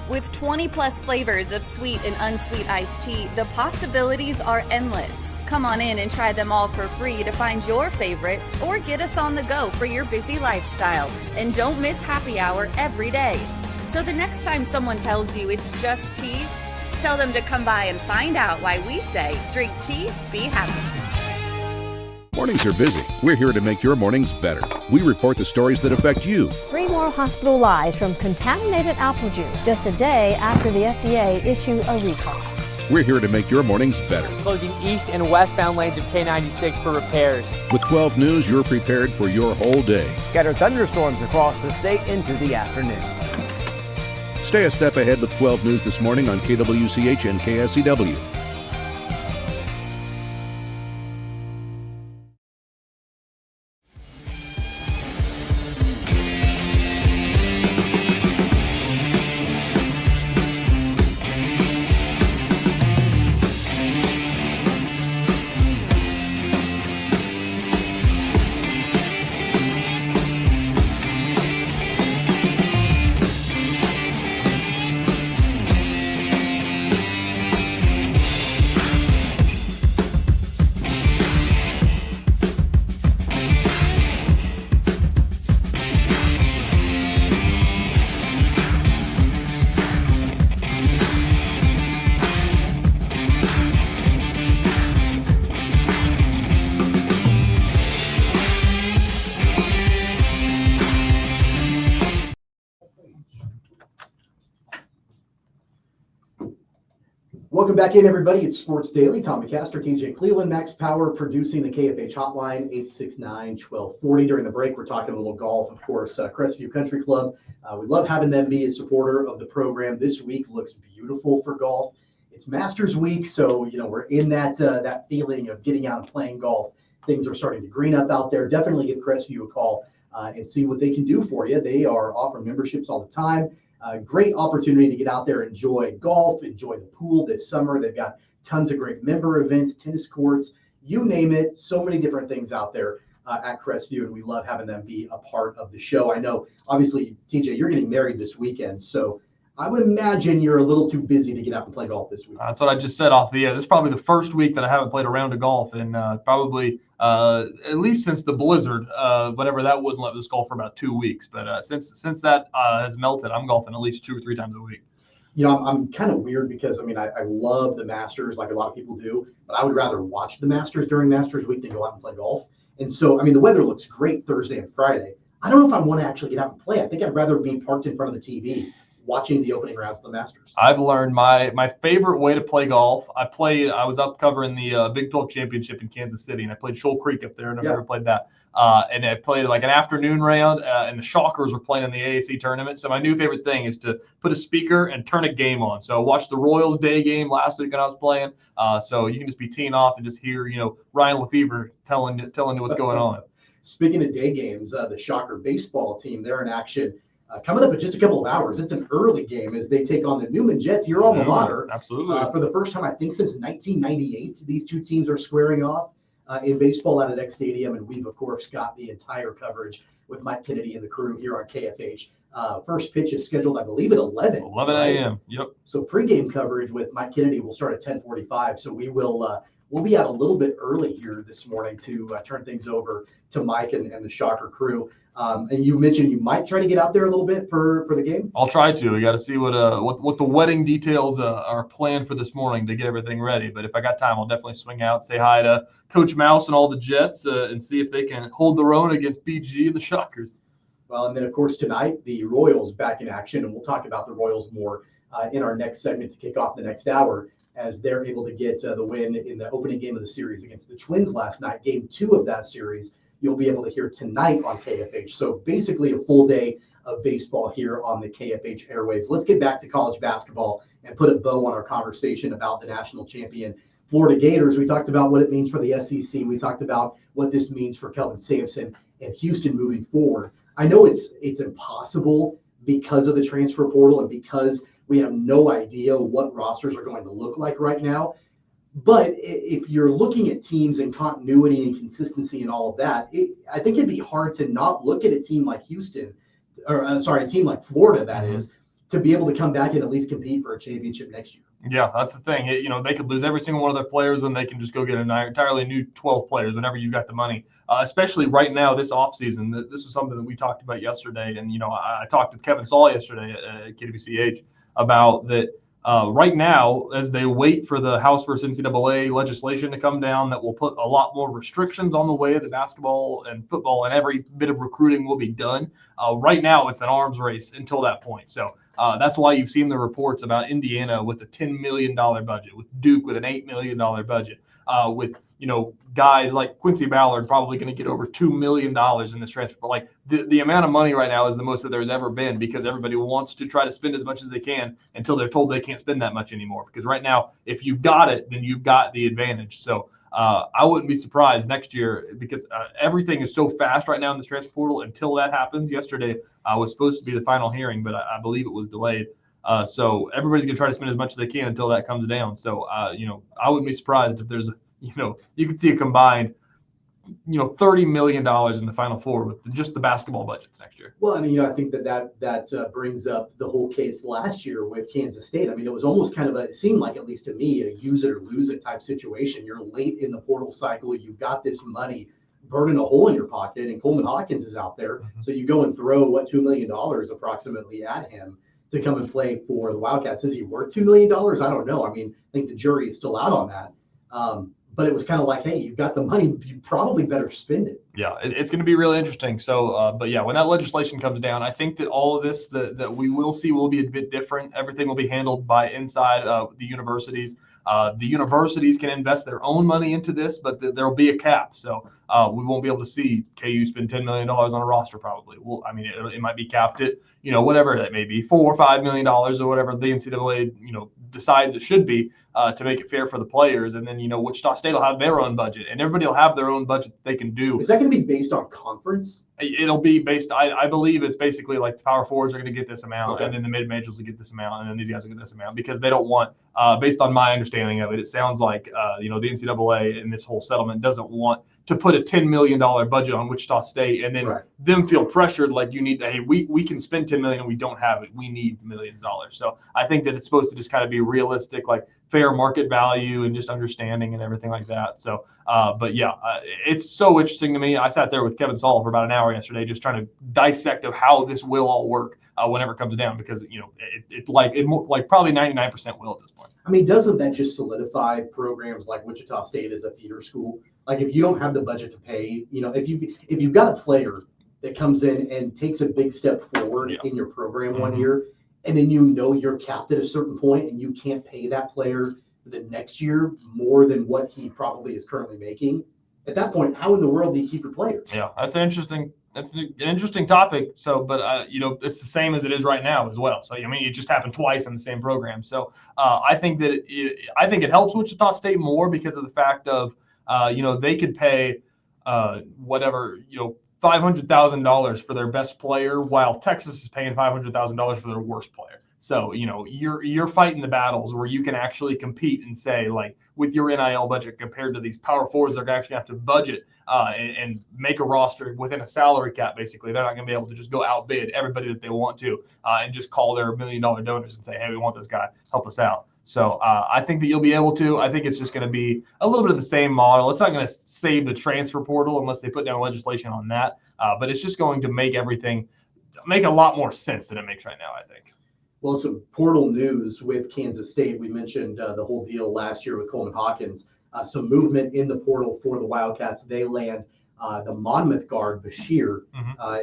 With 20 plus flavors of sweet and unsweet iced tea, the possibilities are endless. Come on in and try them all for free to find your favorite or get us on the go for your busy lifestyle. And don't miss happy hour every day. So the next time someone tells you it's just tea, tell them to come by and find out why we say drink tea, be happy. Mornings are busy. We're here to make your mornings better. We report the stories that affect you. 3 more hospitalized from contaminated apple juice just a day after the FDA issued a recall. We're here to make your mornings better. Closing east and westbound lanes of K96 for repairs. With 12 News, you're prepared for your whole day. Scattered thunderstorms across the state into the afternoon. Stay a step ahead with 12 News this morning on KWCH and KSCW. Welcome back in, everybody. It's Sports Daily. Tom McCaster, TJ Cleveland, Max Power producing the KFH hotline, 869-1240. During the break, we're talking a little golf, of course. Crestview Country Club. We love having them be a supporter of the program. This week looks beautiful for golf. It's Masters Week, so we're in that feeling of getting out and playing golf. Things are starting to green up out there. Definitely give Crestview a call and see what they can do for you. They are offering memberships all the time. Great opportunity to get out there, enjoy golf, enjoy the pool this summer. They've got tons of great member events, tennis courts, you name it. So many different things out there at Crestview, and we love having them be a part of the show. I know, obviously, TJ, you're getting married this weekend, so I would imagine you're a little too busy to get out and play golf this week. That's what I just said off the air. This is probably the first week that I haven't played a round of golf, and probably at least since the blizzard, whatever that wouldn't let us golf for about 2 weeks. But since that has melted, I'm golfing at least 2 or 3 times a week. I'm kind of weird because, I love the Masters like a lot of people do, but I would rather watch the Masters during Masters Week than go out and play golf. And so, the weather looks great Thursday and Friday. I don't know if I want to actually get out and play. I think I'd rather be parked in front of the TV watching the opening rounds of the Masters? I've learned my favorite way to play golf. I was up covering the Big 12 championship in Kansas City, and I played Shoal Creek up there, and I've never played that. And I played like an afternoon round, and the Shockers were playing in the AAC tournament. So my new favorite thing is to put a speaker and turn a game on. So I watched the Royals day game last week when I was playing. So you can just be teeing off and just hear, Ryan Lefevre telling you what's going on. Speaking of day games, the Shocker baseball team, they're in action coming up in just a couple of hours. It's an early game as they take on the Newman Jets, your alma mater. Absolutely. For the first time, I think, since 1998, these two teams are squaring off in baseball out at X Stadium. And we've, of course, got the entire coverage with Mike Kennedy and the crew here on KFH. First pitch is scheduled, I believe, at 11. 11 a.m. Yep. So pregame coverage with Mike Kennedy will start at 10:45. So we will we'll be out a little bit early here this morning to turn things over to Mike and the Shocker crew. And you mentioned you might try to get out there a little bit for the game. I'll try to. We got to see what the wedding details are planned for this morning to get everything ready. But if I got time, I'll definitely swing out, say hi to Coach Mouse and all the Jets, and see if they can hold their own against BG and the Shockers. Well, and then of course tonight the Royals back in action, and we'll talk about the Royals more in our next segment to kick off the next hour, as they're able to get the win in the opening game of the series against the Twins last night. Game 2 of that series you'll be able to hear tonight on KFH. So basically a full day of baseball here on the KFH airwaves. Let's get back to college basketball and put a bow on our conversation about the national champion Florida Gators. We talked about what it means for the SEC. We talked about what this means for Kelvin Sampson and Houston moving forward. I know it's impossible because of the transfer portal and because we have no idea what rosters are going to look like right now. But if you're looking at teams and continuity and consistency and all of that, I think it'd be hard to not look at a team like Houston, or a team like Florida, that is, to be able to come back and at least compete for a championship next year. Yeah, that's the thing. They could lose every single one of their players, and they can just go get an entirely new 12 players whenever you got the money. Especially right now, this offseason. This was something that we talked about yesterday, and I talked with Kevin Saul yesterday at KWCH about that. Right now, as they wait for the House versus NCAA legislation to come down that will put a lot more restrictions on the way that basketball and football and every bit of recruiting will be done. Right now, it's an arms race until that point. So that's why you've seen the reports about Indiana with a $10 million budget, with Duke with an $8 million budget, with guys like Quincy Ballard probably going to get over $2 million in this transfer. Like the amount of money right now is the most that there's ever been, because everybody wants to try to spend as much as they can until they're told they can't spend that much anymore. Because right now, if you've got it, then you've got the advantage. So I wouldn't be surprised next year, because everything is so fast right now in the transfer portal until that happens. Yesterday was supposed to be the final hearing, but I believe it was delayed. So everybody's going to try to spend as much as they can until that comes down. So, I wouldn't be surprised if there's you could see a combined, $30 million in the Final Four with just the basketball budgets next year. Well, I mean, I think that brings up the whole case last year with Kansas State. I mean, it was almost kind of it seemed like, at least to me, a use it or lose it type situation. You're late in the portal cycle. You've got this money burning a hole in your pocket, and Coleman Hawkins is out there. Mm-hmm. So you go and throw, $2 million approximately at him to come and play for the Wildcats. Is he worth $2 million? I don't know. I mean, I think the jury is still out on that. But it was kind of like, hey, you've got the money, you probably better spend it. Yeah, it's going to be really interesting. So, but yeah, when that legislation comes down, I think that all of this that we will see will be a bit different. Everything will be handled by inside the universities. The universities can invest their own money into this, but there will be a cap. So we won't be able to see KU spend $10 million on a roster probably. Well, I mean, it might be capped at, whatever that may be, $4 or $5 million or whatever the NCAA, decides it should be to make it fair for the players. And then, Wichita State will have their own budget, and everybody will have their own budget that they can do. Is that going to be based on conference? It'll be based, I believe it's basically like the Power Fours are going to get this amount, okay, and then the mid-majors will get this amount, and then these guys will get this amount, because they don't want, based on my understanding of it, it sounds like, the NCAA in this whole settlement doesn't want to put a $10 million budget on Wichita State and then them feel pressured like you need, hey, we can spend $10 million and we don't have it. We need millions of dollars. So I think that it's supposed to just kind of be realistic, like fair market value and just understanding and everything like that. So, but yeah, it's so interesting to me. I sat there with Kevin Saul for about an hour yesterday, just trying to dissect of how this will all work whenever it comes down, because it probably 99% will at this point. I mean, doesn't that just solidify programs like Wichita State as a feeder school? Like, if you don't have the budget to pay, if you've got a player that comes in and takes a big step forward in your program one year, and then you're capped at a certain point and you can't pay that player the next year more than what he probably is currently making, at that point, how in the world do you keep your players? Yeah, that's an interesting topic. So, but it's the same as it is right now as well. So, I mean, it just happened twice in the same program. So, I think that it helps Wichita State more because of the fact of, they could pay $500,000 for their best player, while Texas is paying $500,000 for their worst player. So, you're fighting the battles where you can actually compete and say, like, with your NIL budget compared to these power forwards, they're going to actually have to budget and make a roster within a salary cap, basically. They're not going to be able to just go outbid everybody that they want to and just call their $1 million donors and say, hey, we want this guy, help us out. So I think that you'll be able to. I think it's just going to be a little bit of the same model. It's not going to save the transfer portal unless they put down legislation on that. But it's just going to make everything make a lot more sense than it makes right now, I think. Well, some portal news with Kansas State. We mentioned the whole deal last year with Coleman Hawkins. Some movement in the portal for the Wildcats. They land the Monmouth guard, Bashir,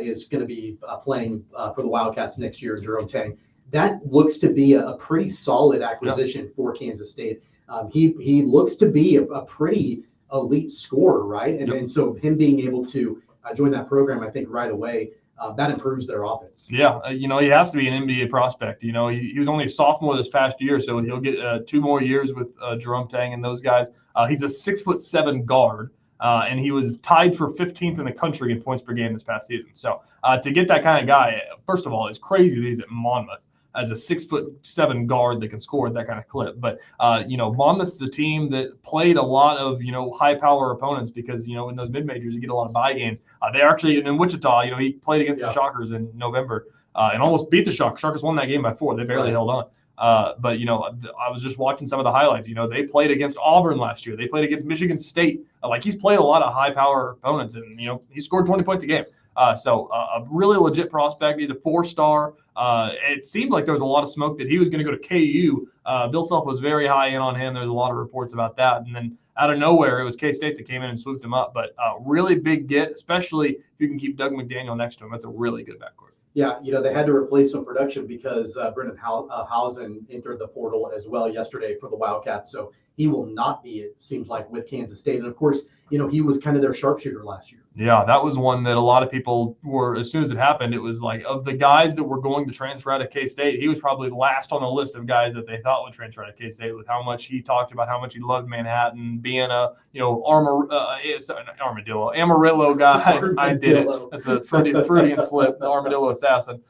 is going to be playing for the Wildcats next year, Jerome Tang. That looks to be a pretty solid acquisition for Kansas State. He looks to be a pretty elite scorer, right? And so him being able to join that program, I think right away, that improves their offense. Yeah, he has to be an NBA prospect. He was only a sophomore this past year, so he'll get 2 more years with Jerome Tang and those guys. He's a 6'7" guard, and he was tied for 15th in the country in points per game this past season. So to get that kind of guy, first of all, it's crazy that he's at Monmouth as a 6'7" guard that can score at that kind of clip. But, Monmouth's a team that played a lot of, high power opponents because, in those mid-majors, you get a lot of bye games. They actually, in Wichita, he played against the Shockers in November and almost beat the Shockers. Shockers won that game by 4. They barely held on. But, I was just watching some of the highlights. They played against Auburn last year. They played against Michigan State. He's played a lot of high power opponents and, he scored 20 points a game. So a really legit prospect. He's a 4-star. It seemed like there was a lot of smoke that he was going to go to KU. Bill Self was very high in on him. There's a lot of reports about that. And then out of nowhere, it was K-State that came in and swooped him up. But really big get, especially if you can keep Doug McDaniel next to him. That's a really good backcourt. Yeah, they had to replace some production because Brendan Hausen entered the portal as well yesterday for the Wildcats. So he will not be, it seems like, with Kansas State. And, of course, he was kind of their sharpshooter last year. Yeah, that was one that a lot of people were, as soon as it happened, it was like, of the guys that were going to transfer out of K-State, he was probably last on the list of guys that they thought would transfer out of K-State with how much he talked about how much he loved Manhattan, being a, Amarillo guy. I did it. That's a Freudian slip, the Armadillo assassin.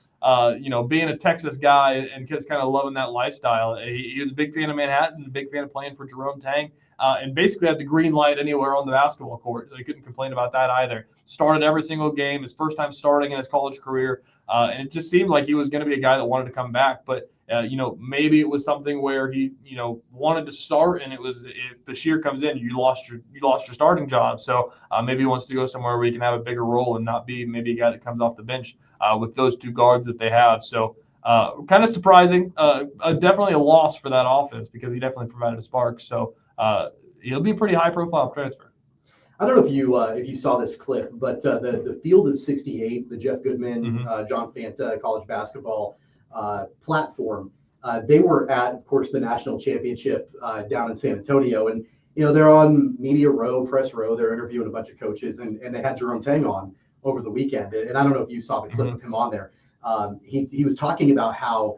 Being a Texas guy and just kind of loving that lifestyle. He was a big fan of Manhattan, a big fan of playing for Jerome Tang, and basically had the green light anywhere on the basketball court. So he couldn't complain about that either. Started every single game, his first time starting in his college career. And it just seemed like he was going to be a guy that wanted to come back. But, maybe it was something where he, wanted to start, and it was, if Bashir comes in, you lost your starting job. So maybe he wants to go somewhere where he can have a bigger role and not be maybe a guy that comes off the bench with those 2 guards that they have. So kind of surprising, definitely a loss for that offense because he definitely provided a spark. So he'll be a pretty high profile transfer. I don't know if you saw this clip, but the Field of 68, the Jeff Goodman, John Fanta college basketball platform, they were at, of course, the national championship down in San Antonio. And, they're on media row, press row. They're interviewing a bunch of coaches, and they had Jerome Tang on over the weekend. And I don't know if you saw the clip of him on there. He was talking about how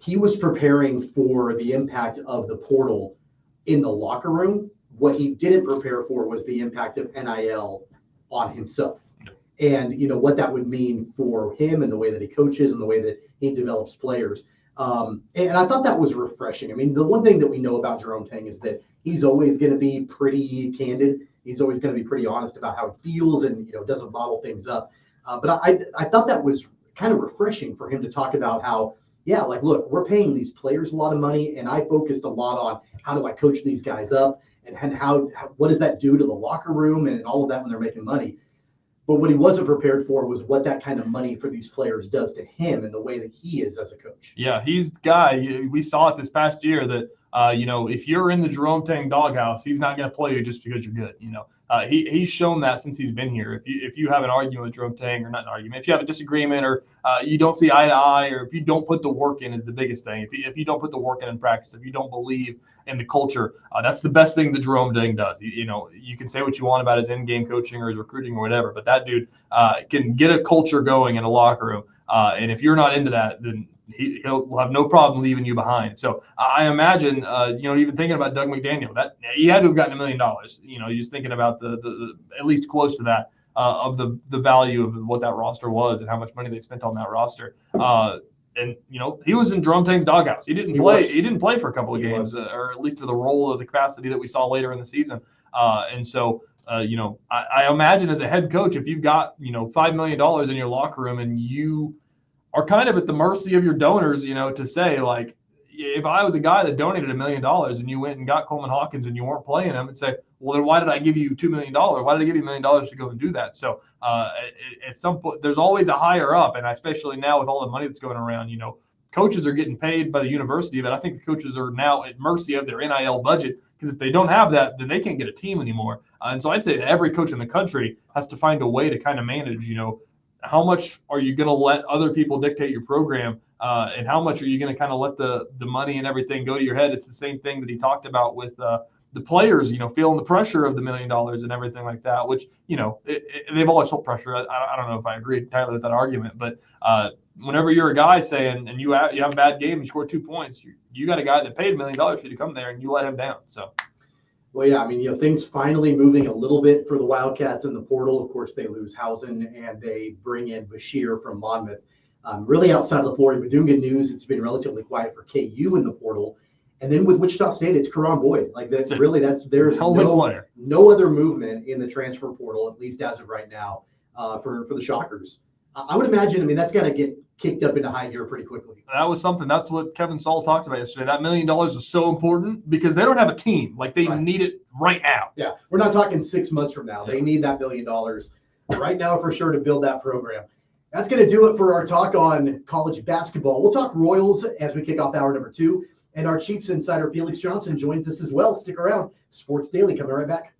he was preparing for the impact of the portal in the locker room. What he didn't prepare for was the impact of NIL on himself. And, what that would mean for him and the way that he coaches and the way that he develops players. And I thought that was refreshing. I mean, the one thing that we know about Jerome Tang is that he's always going to be pretty candid. He's always going to be pretty honest about how he feels and, doesn't bottle things up. But I thought that was kind of refreshing for him to talk about how, look, we're paying these players a lot of money, and I focused a lot on how do I coach these guys up and how what does that do to the locker room and all of that when they're making money. But what he wasn't prepared for was what that kind of money for these players does to him and the way that he is as a coach. Yeah, he's the guy. We saw it this past year that, if you're in the Jerome Tang doghouse, he's not going to play you just because you're good. He's shown that since he's been here. If you have an argument with Jerome Tang, or not an argument, if you have a disagreement, or you don't see eye to eye, or if you don't put the work in, is the biggest thing. If you don't put the work in practice, if you don't believe in the culture, that's the best thing that Jerome Tang does. You can say what you want about his in-game coaching or his recruiting or whatever, but that dude can get a culture going in a locker room. And if you're not into that, then he'll have no problem leaving you behind. So I imagine, even thinking about Doug McDaniel, that he had to have gotten $1 million. Just thinking about the at least close to that of the value of what that roster was and how much money they spent on that roster. And he was in Jerome Tang's doghouse. He didn't play for a couple of games, or at least to the role of the capacity that we saw later in the season. I imagine as a head coach, if you've got, $5 million in your locker room and you are kind of at the mercy of your donors, to say, like, if I was a guy that donated $1 million and you went and got Coleman Hawkins and you weren't playing him, and say, well, then why did I give you $2 million? Why did I give you $1 million to go and do that? So at some point, there's always a higher up. And especially now with all the money that's going around, coaches are getting paid by the university, but I think the coaches are now at mercy of their NIL budget, because if they don't have that, then they can't get a team anymore. And so I'd say that every coach in the country has to find a way to kind of manage, how much are you going to let other people dictate your program, and how much are you going to kind of let the money and everything go to your head? It's the same thing that he talked about with the players, feeling the pressure of the $1 million and everything like that, which, they've always felt pressure. I don't know if I agree entirely with that argument, but whenever you're a guy saying, and you have a bad game, you score 2 points, you got a guy that paid $1 million for you to come there and you let him down. So. Well, yeah, things finally moving a little bit for the Wildcats in the portal. Of course, they lose Housen and they bring in Bashir from Monmouth. Really outside of the portal, but doing good news, it's been relatively quiet for KU in the portal. And then with Wichita State, it's Karan Boyd. Like there's no other movement in the transfer portal, at least as of right now, for the Shockers. I would imagine, that's got to get kicked up into high gear pretty quickly. That's what Kevin Saul talked about yesterday. That $1 million is so important because they don't have a team. Like they need it right now. Yeah. We're not talking 6 months from now. They need that $1 million right now for sure to build that program. That's going to do it for our talk on college basketball. We'll talk Royals as we kick off hour number 2. And our Chiefs insider, Felix Johnson, joins us as well. Stick around. Sports Daily coming right back.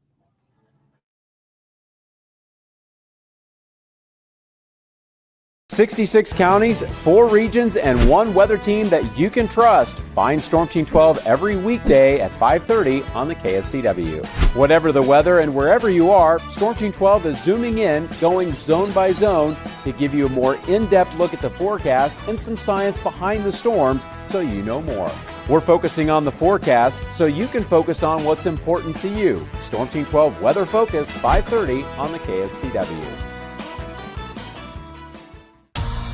66 counties, 4 regions, and 1 weather team that you can trust. Find Storm Team 12 every weekday at 5:30 on the KSCW. Whatever the weather and wherever you are, Storm Team 12 is zooming in, going zone by zone to give you a more in-depth look at the forecast and some science behind the storms so you know more. We're focusing on the forecast so you can focus on what's important to you. Storm Team 12 Weather Focus, 5:30 on the KSCW.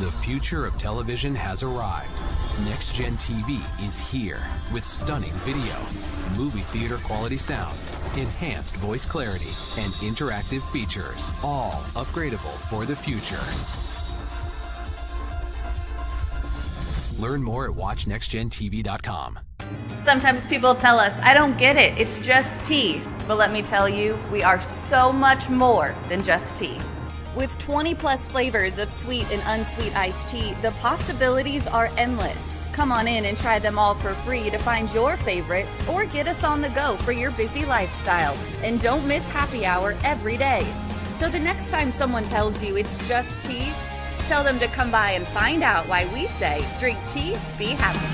The future of television has arrived. Next Gen TV is here with stunning video, movie theater quality sound, enhanced voice clarity, and interactive features, all upgradable for the future. Learn more at watchnextgentv.com. Sometimes people tell us, I don't get it, it's just tea. But let me tell you, we are so much more than just tea. With 20 plus flavors of sweet and unsweet iced tea, the possibilities are endless. Come on in and try them all for free to find your favorite, or get us on the go for your busy lifestyle. And don't miss happy hour every day. So the next time someone tells you it's just tea, tell them to come by and find out why we say, drink tea, be happy.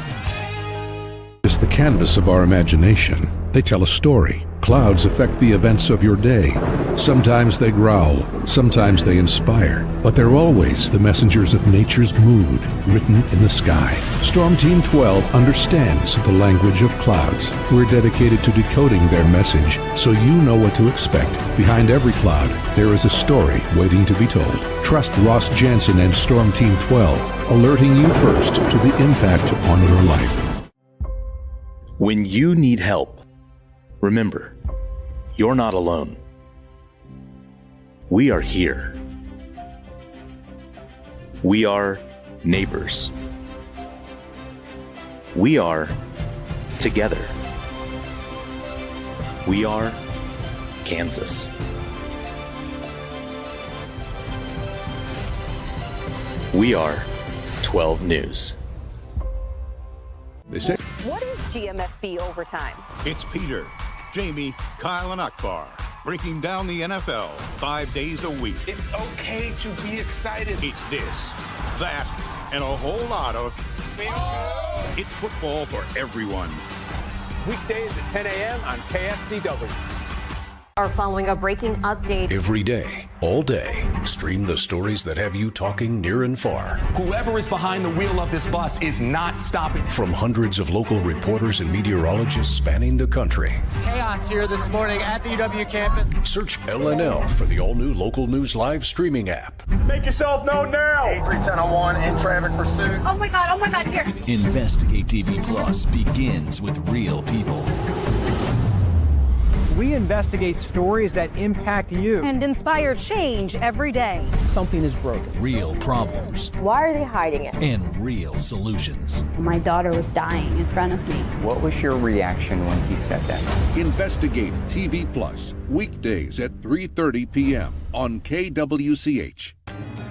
It's the canvas of our imagination. They tell a story. Clouds affect the events of your day. Sometimes they growl, sometimes they inspire, but they're always the messengers of nature's mood, written in the sky. Storm Team 12 understands the language of clouds. We're dedicated to decoding their message so you know what to expect. Behind every cloud, there is a story waiting to be told. Trust Ross Jansen and Storm Team 12, alerting you first to the impact on your life. When you need help, remember, you're not alone. We are here. We are neighbors. We are together. We are Kansas. We are 12 News. What is GMFB Overtime? It's Peter, Jamie, Kyle, and Akbar breaking down the NFL 5 days a week. It's okay to be excited. It's this, that, and a whole lot of It's football for everyone. Weekdays at 10 a.m. on KSCW. Are following a breaking update. Every day, all day, stream the stories that have you talking near and far. Whoever is behind the wheel of this bus is not stopping. From hundreds of local reporters and meteorologists spanning the country. Chaos here this morning at the UW campus. Search LNL for the all-new Local News Live streaming app. Make yourself known now. 31001 in traffic pursuit. Oh my God, here. Investigate TV Plus begins with real people. We investigate stories that impact you And inspire change every day. Something is broken. Real problems Why are they hiding it? and real solutions. My daughter was dying in front of me. What was your reaction when he said that? Investigate TV Plus, weekdays at 3:30 p.m. on KWCH.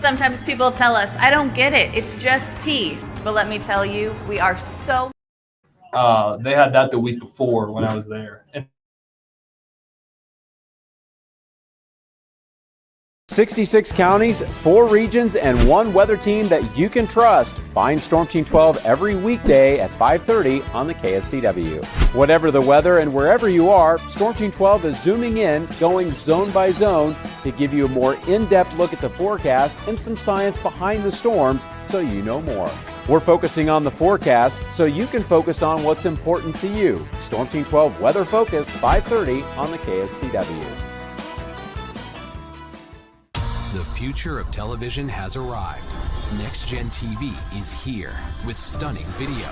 Sometimes people tell us, I don't get it, it's just tea. But let me tell you, we are so. They had that the week before when I was there. And 66 counties, 4 regions, and 1 weather team that you can trust. Find Storm Team 12 every weekday at 5:30 on the KSCW. Whatever the weather and wherever you are, Storm Team 12 is zooming in, going zone by zone to give you a more in-depth look at the forecast and some science behind the storms so you know more. We're focusing on the forecast so you can focus on what's important to you. Storm Team 12 Weather Focus, 5:30 on the KSCW. The future of television has arrived. Next Gen TV is here with stunning video,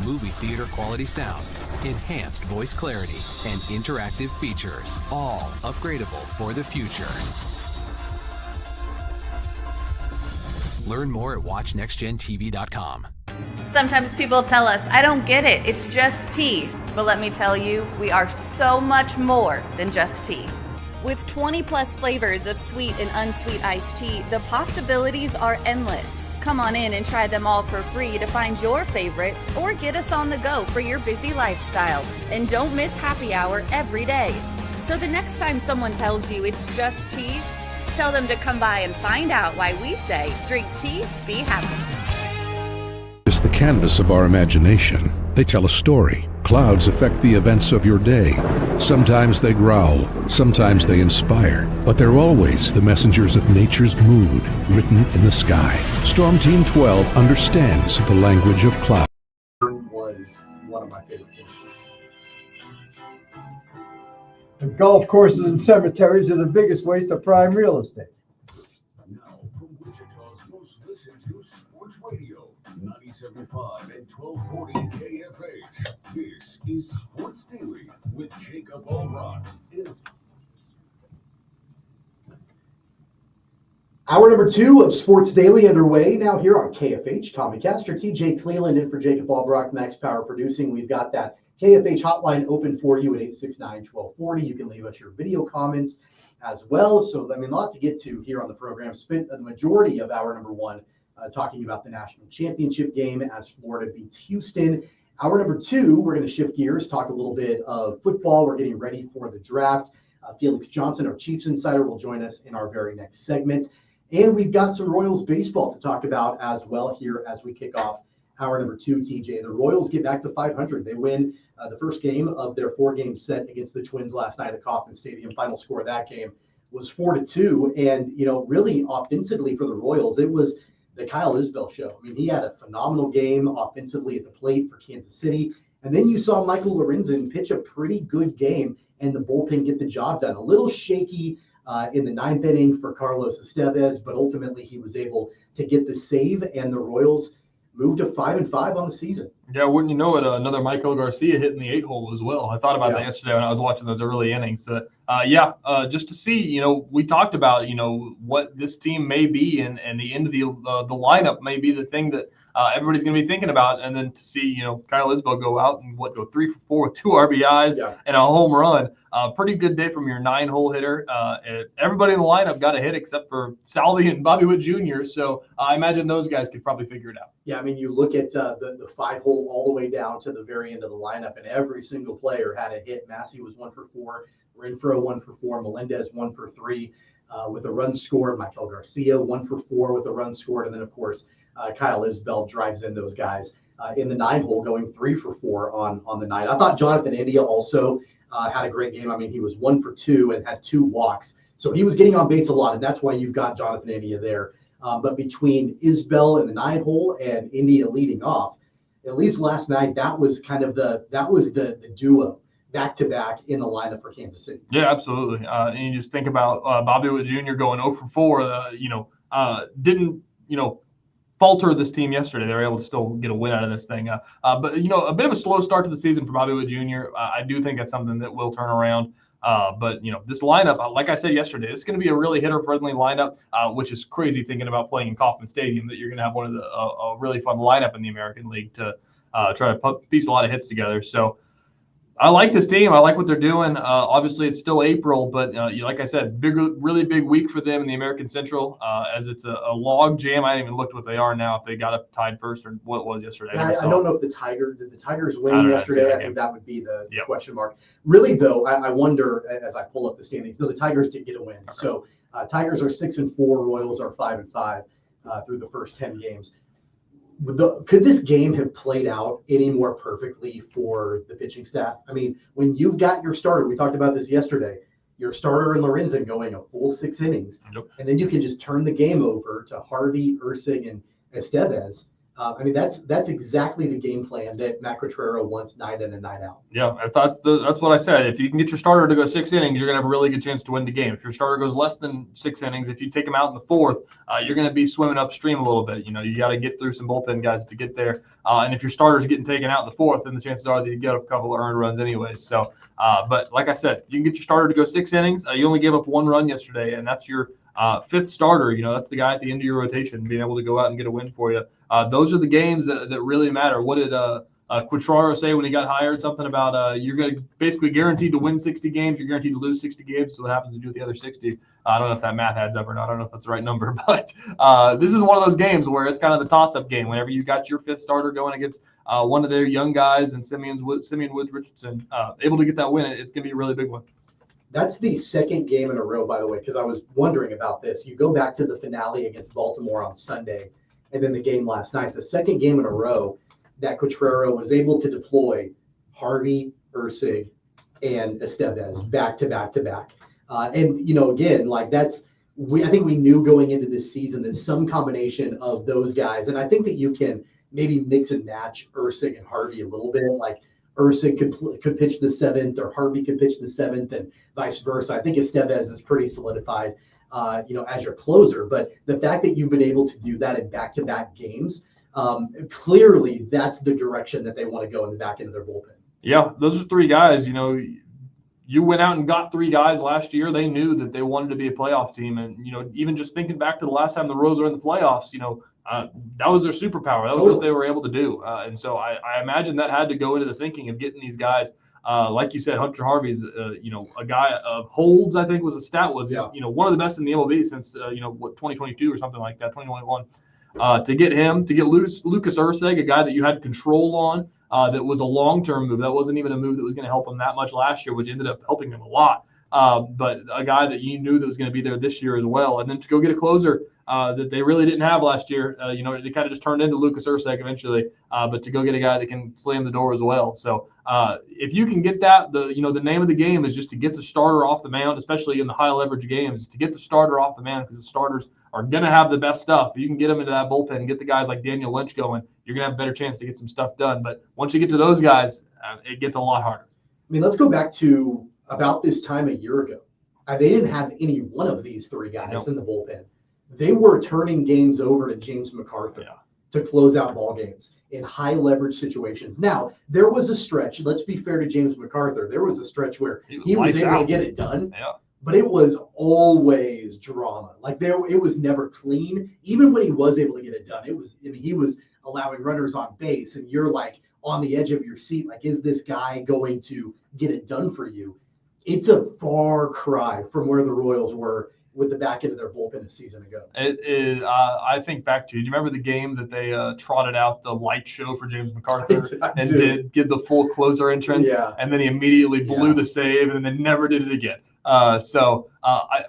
movie theater quality sound, enhanced voice clarity, and interactive features, all upgradable for the future. Learn more at watchnextgentv.com. Sometimes people tell us, I don't get it, it's just tea. But let me tell you, we are so much more than just tea. With 20 plus flavors of sweet and unsweet iced tea, the possibilities are endless. Come on in and try them all for free to find your favorite or get us on the go for your busy lifestyle. And don't miss happy hour every day. So the next time someone tells you it's just tea, tell them to come by and find out why we say, drink tea, be happy. It's the canvas of our imagination. They tell a story. Clouds affect the events of your day. Sometimes they growl, sometimes they inspire, but they're always the messengers of nature's mood written in the sky. Storm Team 12 understands the language of cloud. Was one of my favorite courses. The golf courses and cemeteries are the biggest waste of prime real estate. Now, from Wichita's most listened to sports radio, 97.5 and 1240 KFH. This is Sports Daily with Jacob Albrock. Hour number 2 of Sports Daily underway now here on KFH. Tommy Castor, TJ Cleland in for Jacob Albrock, Max Power Producing. We've got that KFH hotline open for you at 869-1240. You can leave us your video comments as well. So, a lot to get to here on the program. Spent the majority of hour number 1 talking about the national championship game as Florida beats Houston. Hour number 2, we're going to shift gears, talk a little bit of football. We're getting ready for the draft. Felix Johnson, our Chiefs insider, will join us in our very next segment. And we've got some Royals baseball to talk about as well here as we kick off hour number 2, TJ. The Royals get back to 500. They win the first game of their 4-game set against the Twins last night at Kauffman Stadium. Final score of that game was 4-2. And, really offensively for the Royals, it was the Kyle Isbell show. He had a phenomenal game offensively at the plate for Kansas City. And then you saw Michael Lorenzen pitch a pretty good game and the bullpen get the job done. A little shaky in the 9th inning for Carlos Estevez, but ultimately he was able to get the save, and the Royals moved to 5-5 on the season. Yeah, wouldn't you know it, another Michael Garcia hitting the 8-hole as well. I thought about that yesterday when I was watching those early innings. Just to see, we talked about, what this team may be, and the end of the lineup may be the thing that everybody's going to be thinking about. And then to see, Kyle Isbell go out and go 3 for 4 with 2 RBIs and a home run. Pretty good day from your 9-hole hitter. Everybody in the lineup got a hit except for Salvi and Bobby Witt Jr. So I imagine those guys could probably figure it out. Yeah, you look at the 5-hole all the way down to the very end of the lineup, and every single player had a hit. Massey was 1 for 4. Renfro 1 for 4, Melendez 1 for 3 with a run scored, Michael Garcia 1 for 4 with a run scored, and then of course Kyle Isbell drives in those guys in the 9-hole, going 3 for 4 on the night. I thought Jonathan India also had a great game. I mean, he was 1 for 2 and had 2 walks, so he was getting on base a lot, and that's why you've got Jonathan India there. But between Isbell in the 9-hole and India leading off, at least last night, that was kind of the duo back-to-back in the lineup for Kansas City. Yeah, absolutely. And you just think about Bobby Witt Jr. going 0 for 4, didn't, falter this team yesterday. They were able to still get a win out of this thing. But, a bit of a slow start to the season for Bobby Witt Jr. I do think that's something that will turn around. But this lineup, like I said yesterday, it's going to be a really hitter-friendly lineup, which is crazy thinking about playing in Kauffman Stadium, that you're going to have one of a really fun lineup in the American League to try to piece a lot of hits together. So I like this team. I like what they're doing. Obviously, it's still April, but like I said, really big week for them in the American Central, as it's a log jam. I haven't even looked what they are now, if they got up tied first or what it was yesterday. I don't know if did the Tigers win yesterday? I think that would be the question mark. Really, though, I wonder, as I pull up the standings, the Tigers did get a win. Okay. So Tigers are 6-4, Royals are 5-5 through the first 10 games. Could this game have played out any more perfectly for the pitching staff? I mean, when you've got your starter, we talked about this yesterday, your starter in Lorenzen going a full 6 innings, and then you can just turn the game over to Harvey, Ursig, and Estevez. I mean, that's exactly the game plan that Matt Quatraro wants night in and night out. Yeah, that's what I said. If you can get your starter to go 6 innings, you're going to have a really good chance to win the game. If your starter goes less than 6 innings, if you take him out in the 4th, you're going to be swimming upstream a little bit. You got to get through some bullpen guys to get there. And if your starter's getting taken out in the 4th, then the chances are that you get a couple of earned runs anyways. So, but like I said, you can get your starter to go 6 innings. You only gave up 1 run yesterday, and that's your 5th starter. That's the guy at the end of your rotation, being able to go out and get a win for you. Those are the games that really matter. What did Quatraro say when he got hired? Something about you're going to basically guaranteed to win 60 games. You're guaranteed to lose 60 games. So what happens to do with the other 60? I don't know if that math adds up or not. I don't know if that's the right number. But this is one of those games where it's kind of the toss-up game. Whenever you got your 5th starter going against one of their young guys and Simeon Woods Richardson able to get that win, it's going to be a really big one. That's the 2nd game in a row, by the way, because I was wondering about this. You go back to the finale against Baltimore on Sunday, and then the game last night. The 2nd game in a row that Quatraro was able to deploy Harvey, Ursig, and Estevez back to back to back. And again, like I think we knew going into this season that some combination of those guys, and I think that you can maybe mix and match Ursig and Harvey a little bit. Like Ursig could pitch the 7th, or Harvey could pitch the 7th, and vice versa. I think Estevez is pretty solidified, as your closer. But the fact that you've been able to do that in back-to-back games, clearly that's the direction that they want to go in the back end of their bullpen. Yeah, those are 3 guys. You went out and got 3 guys last year. They knew that they wanted to be a playoff team, and even just thinking back to the last time the Royals were in the playoffs, that was their superpower. That was what they were able to do. And so I imagine that had to go into the thinking of getting these guys. Like you said, Hunter Harvey's, a guy of holds, I think one of the best in the MLB since, 2022 or something like that, 2021. To get him, to get Lucas Ursig, a guy that you had control on, that was a long-term move. That wasn't even a move that was going to help him that much last year, which ended up helping him a lot. But a guy that you knew that was going to be there this year as well. And then to go get a closer that they really didn't have last year, they kind of just turned into Lucas Ursig eventually. But to go get a guy that can slam the door as well. So if you can get that, the name of the game is just to get the starter off the mound, especially in the high leverage games, is to get the starter off the mound, because the starters are going to have the best stuff. If you can get them into that bullpen and get the guys like Daniel Lynch going, you're going to have a better chance to get some stuff done. But once you get to those guys, it gets a lot harder. I mean, let's go back to about this time a year ago. They didn't have any one of these 3 guys in the bullpen. They were turning games over to James McArthur to close out ball games in high leverage situations. Now, there was a stretch, let's be fair to James McArthur, there was a stretch where he was able to get it done. Yeah. But it was always drama. Like it was never clean. Even when he was able to get it done, he was allowing runners on base, and you're like on the edge of your seat. Like, is this guy going to get it done for you? It's a far cry from where the Royals were with the back end of their bullpen a season ago. It is. I think back to, do you remember the game that they trotted out the light show for James MacArthur and did the full closer entrance, and then he immediately blew the save and then never did it again. I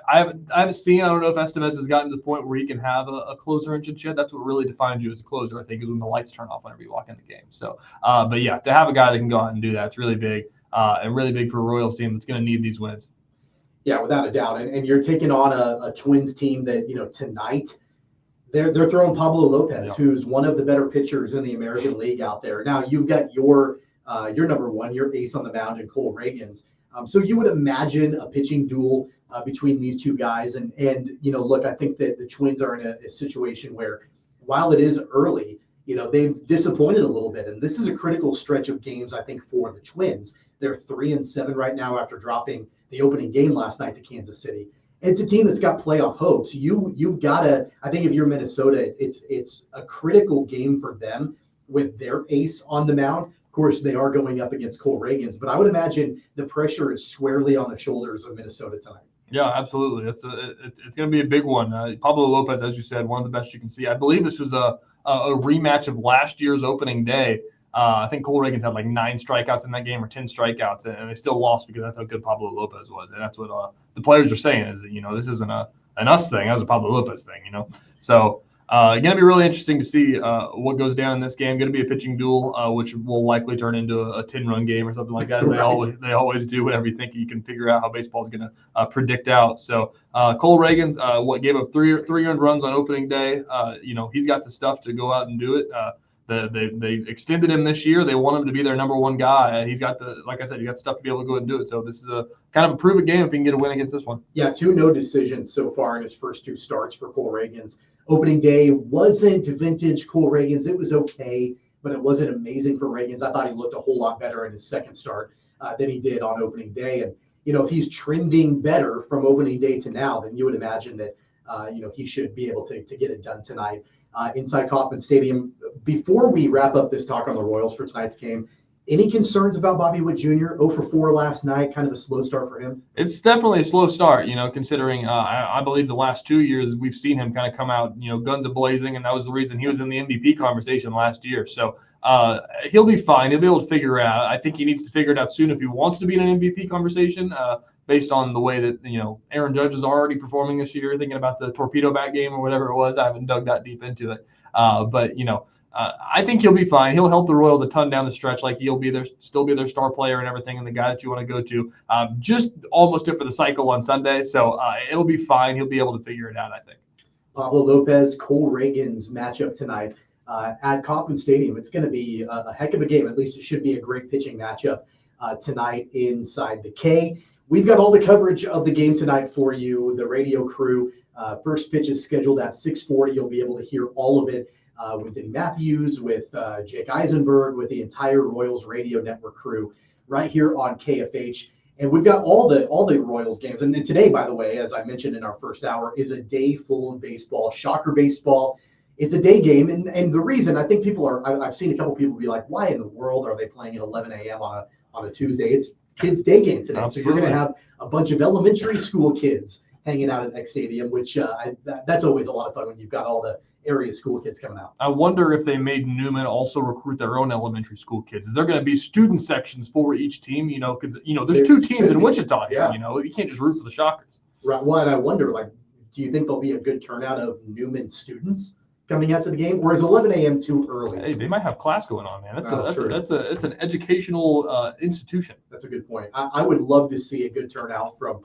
haven't seen. I don't know if Estevez has gotten to the point where he can have a closer entrance yet. That's what really defines you as a closer, I think, is when the lights turn off whenever you walk in the game. So, but yeah, to have a guy that can go out and do that, it's really big, and really big for a Royals team that's going to need these wins. Yeah, without a doubt. And you're taking on a Twins team that, tonight they're throwing Pablo Lopez, who's one of the better pitchers in the American League out there. Now you've got your number one, your ace on the mound, and Cole Reagans. So you would imagine a pitching duel between these two guys. And look, I think that the Twins are in a situation where, while it is early, they've disappointed a little bit. And this is a critical stretch of games, I think, for the Twins. They're 3-7 right now after dropping the opening game last night to Kansas City. It's a team that's got playoff hopes. You've got to, I think if you're Minnesota, it's a critical game for them with their ace on the mound. Of course, they are going up against Cole Reagans, but I would imagine the pressure is squarely on the shoulders of Minnesota tonight. Yeah, absolutely. It's going to be a big one. Pablo Lopez, as you said, one of the best you can see. I believe this was a rematch of last year's opening day. I think Cole Reagans had like 9 strikeouts in that game or 10 strikeouts, and they still lost because that's how good Pablo Lopez was. And that's what the players are saying is that, this isn't an us thing, that's a Pablo Lopez thing, So going to be really interesting to see what goes down in this game. Going to be a pitching duel, which will likely turn into a 10-run game or something like that. As they always do whenever you think you can figure out how baseball is going to predict out. So Cole Reagans, gave up three earned runs on opening day. He's got the stuff to go out and do it. They extended him this year. They want him to be their number one guy. He's got like I said, he got stuff to be able to go and do it. So this is a kind of a prove it game if he can get a win against this one. Yeah, 2 no decisions so far in his first 2 starts for Cole Reagans. Opening day wasn't vintage Cole Reagans. It was okay, but it wasn't amazing for Reagans. I thought he looked a whole lot better in his second start than he did on opening day. And, if he's trending better from opening day to now, then you would imagine that, he should be able to get it done tonight. Inside Kauffman Stadium. Before we wrap up this talk on the Royals for tonight's game, any concerns about Bobby Witt Jr.? 0 for 4 last night, kind of a slow start for him. It's definitely a slow start, considering I believe the last 2 years we've seen him kind of come out, guns a-blazing, and that was the reason he was in the MVP conversation last year. So he'll be fine. He'll be able to figure it out. I think he needs to figure it out soon if he wants to be in an MVP conversation. Based on the way that, Aaron Judge is already performing this year, thinking about the torpedo bat game or whatever it was. I haven't dug that deep into it. But I think he'll be fine. He'll help the Royals a ton down the stretch. Like he'll still be their star player and everything, and the guy that you want to go to. Just almost it for the cycle on Sunday. So it'll be fine. He'll be able to figure it out, I think. Pablo Lopez, Cole Reagans matchup tonight at Kauffman Stadium. It's going to be a heck of a game. At least it should be a great pitching matchup tonight inside the K. We've got all the coverage of the game tonight for you, the radio crew. First pitch is scheduled at 6:40. You'll be able to hear all of it with Denny Matthews, with Jake Eisenberg, with the entire Royals Radio Network crew right here on KFH. And we've got all the Royals games. And then today, by the way, as I mentioned in our first hour, is a day full of baseball, Shocker baseball. It's a day game. And the reason I think I've seen a couple people be like, why in the world are they playing at 11 a.m. on a Tuesday? It's kids' day game today. Absolutely. So you're going to have a bunch of elementary school kids hanging out at Next Stadium, which that's always a lot of fun when you've got all the area school kids coming out. I wonder if they made Newman also recruit their own elementary school kids. Is there going to be student sections for each team? Because there's 2 teams in Wichita here. You can't just root for the Shockers. Right. Well, and I wonder, do you think there'll be a good turnout of Newman students coming out to the game, or is 11 a.m. too early? Hey, they might have class going on, man. It's an educational institution. That's a good point. I would love to see a good turnout from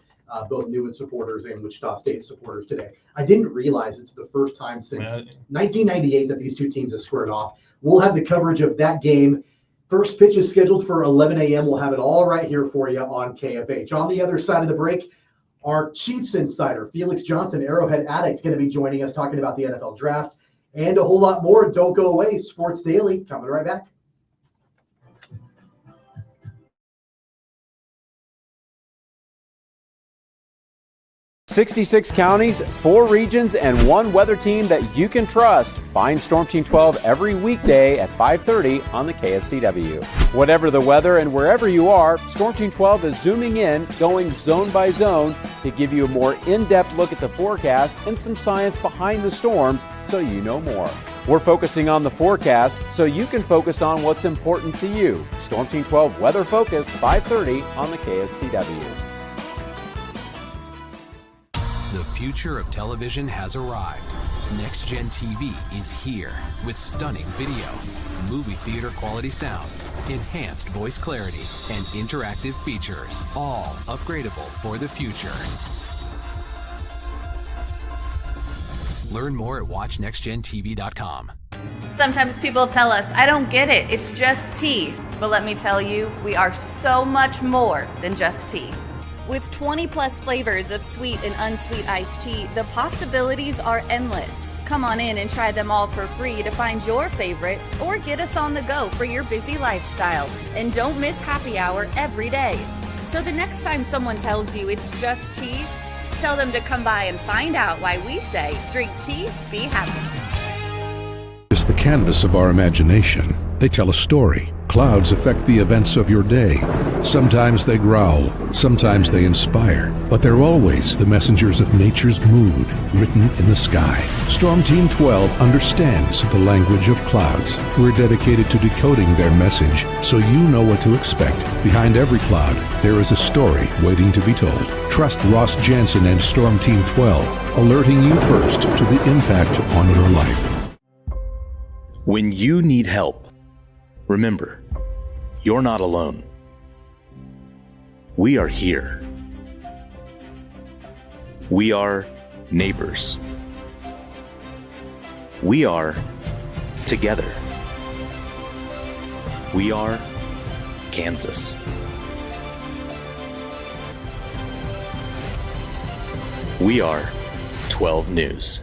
both Newman supporters and Wichita State supporters today. I didn't realize it's the first time since 1998 that these 2 teams have squared off. We'll have the coverage of that game. First pitch is scheduled for 11 a.m. We'll have it all right here for you on KFH. On the other side of the break, our Chiefs insider, Felix Johnson, Arrowhead Addict, going to be joining us talking about the NFL Draft and a whole lot more. Don't go away. Sports Daily coming right back. 66 counties, 4 regions, and 1 weather team that you can trust. Find Storm Team 12 every weekday at 5:30 on the KSCW. Whatever the weather and wherever you are, Storm Team 12 is zooming in, going zone by zone, to give you a more in-depth look at the forecast and some science behind the storms so you know more. We're focusing on the forecast so you can focus on what's important to you. Storm Team 12 Weather Focus, 5:30 on the KSCW. The future of television has arrived. Next Gen TV is here with stunning video, movie theater quality sound, enhanced voice clarity, and interactive features, all upgradable for the future. Learn more at watchnextgentv.com. Sometimes people tell us, I don't get it, it's just tea. But let me tell you, we are so much more than just tea. With 20 plus flavors of sweet and unsweet iced tea, the possibilities are endless. Come on in and try them all for free to find your favorite or get us on the go for your busy lifestyle. And don't miss happy hour every day. So the next time someone tells you it's just tea, tell them to come by and find out why we say, drink tea, be happy. It's the canvas of our imagination. They tell a story. Clouds affect the events of your day. Sometimes they growl, sometimes they inspire, but they're always the messengers of nature's mood written in the sky. Storm Team 12 understands the language of clouds. We're dedicated to decoding their message so you know what to expect. Behind every cloud, there is a story waiting to be told. Trust Ross Jansen and Storm Team 12, alerting you first to the impact on your life. When you need help, remember, you're not alone. We are here. We are neighbors. We are together. We are Kansas. We are 12 News.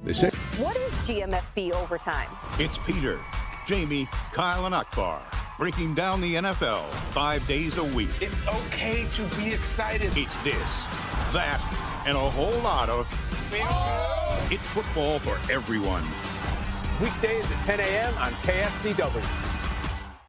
They say, What is GMFB overtime? It's Peter, Jamie, Kyle, and Akbar breaking down the NFL 5 days a week. It's okay to be excited. It's this, that, and a whole lot of It's football for everyone. Weekdays at 10 a.m. on KSCW.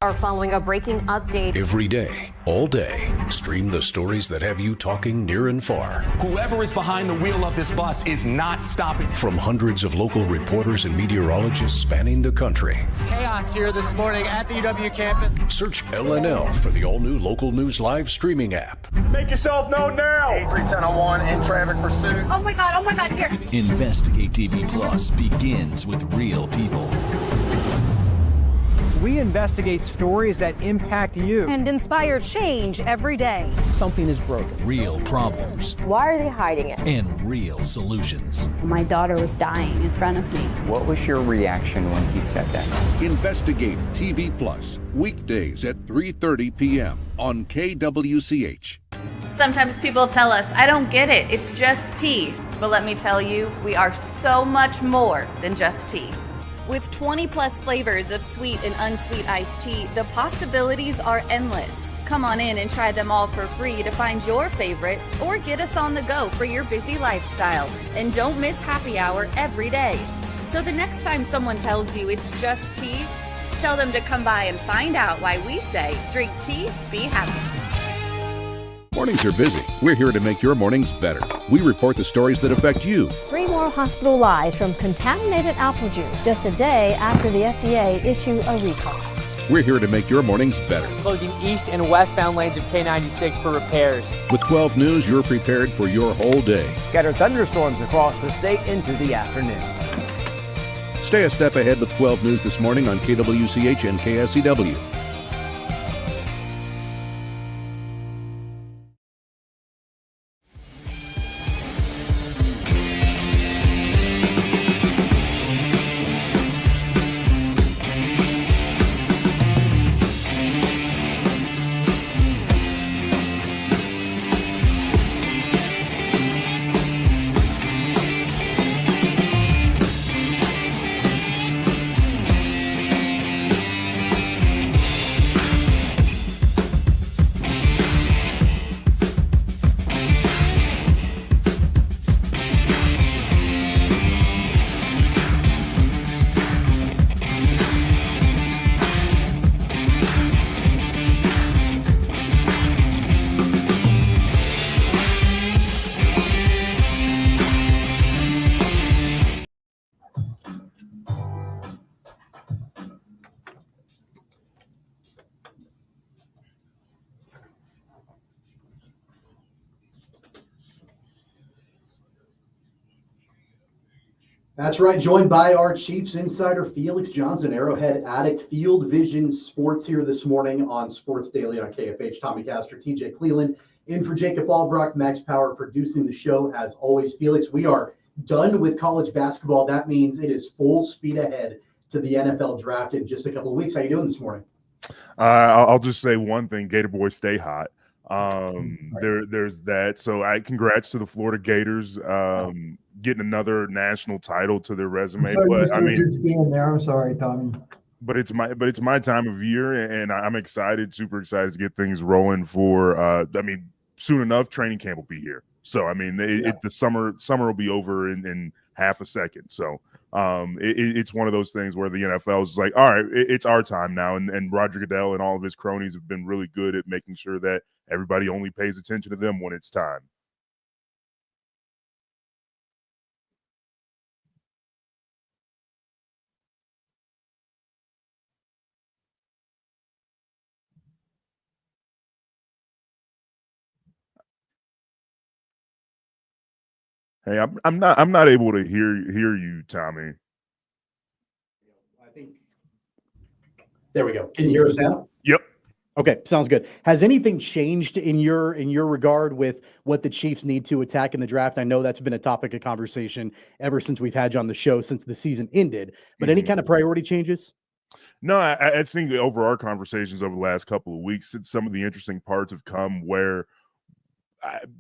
Are following a breaking update. every day, all day, stream the stories that have you talking near and far. Whoever is behind the wheel of this bus is not stopping. From hundreds of local reporters and meteorologists spanning the country. Chaos here this morning at the UW campus. Search LNL for the all-new Local News Live streaming app. Make yourself known now. 83101 in traffic pursuit. Oh my God, here. Investigate TV Plus begins with real people. We investigate stories that impact you And inspire change every day. Something is broken. Real problems Why are they hiding it? and real solutions. My daughter was dying in front of me. What was your reaction when he said that? Investigate TV Plus, weekdays at 3:30 p.m. on KWCH. Sometimes people tell us, I don't get it, it's just tea. But let me tell you, we are so much more than just tea. With 20 plus flavors of sweet and unsweet iced tea, the possibilities are endless. Come on in and try them all for free to find your favorite or get us on the go for your busy lifestyle. And don't miss happy hour every day. So the next time someone tells you it's just tea, tell them to come by and find out why we say, drink tea, be happy. Mornings are busy. We're here to make your mornings better. We report the stories that affect you. 3 more hospitalized from contaminated apple juice just a day after the FDA issued a recall. We're here to make your mornings better. Closing east and westbound lanes of K96 for repairs. With 12 News, you're prepared for your whole day. Scattered thunderstorms across the state into the afternoon. Stay a step ahead with 12 News this morning on KWCH and KSCW. That's right. Joined by our Chiefs insider, Felix Johnson, Arrowhead Addict, Field Vision Sports here this morning on Sports Daily on KFH. Tommy Castor, TJ Cleveland, in for Jacob Albrock, Max Power producing the show as always. Felix, we are done with college basketball. That means it is full speed ahead to the NFL draft in just a couple of weeks. How you doing this morning? I'll just say one thing: Gator boys stay hot. There's that. So congrats to the Florida Gators getting another national title to their resume. But I mean, just being there. I'm sorry, Tommy. But it's my time of year, and I'm excited, super excited to get things rolling for. I mean, soon enough, training camp will be here. So I mean, the summer will be over in half a second. So it's one of those things where the NFL is like, all right, it's our time now, and Roger Goodell and all of his cronies have been really good at making sure that everybody only pays attention to them when it's time. Hey, I'm not able to hear you, Tommy. I think there we go. Can you hear us now? Yep. Okay, sounds good. Has anything changed in your regard with what the Chiefs need to attack in the draft? I know that's been a topic of conversation ever since we've had you on the show since the season ended. But any kind of priority changes? No, I think over our conversations over the last couple of weeks, some of the interesting parts have come where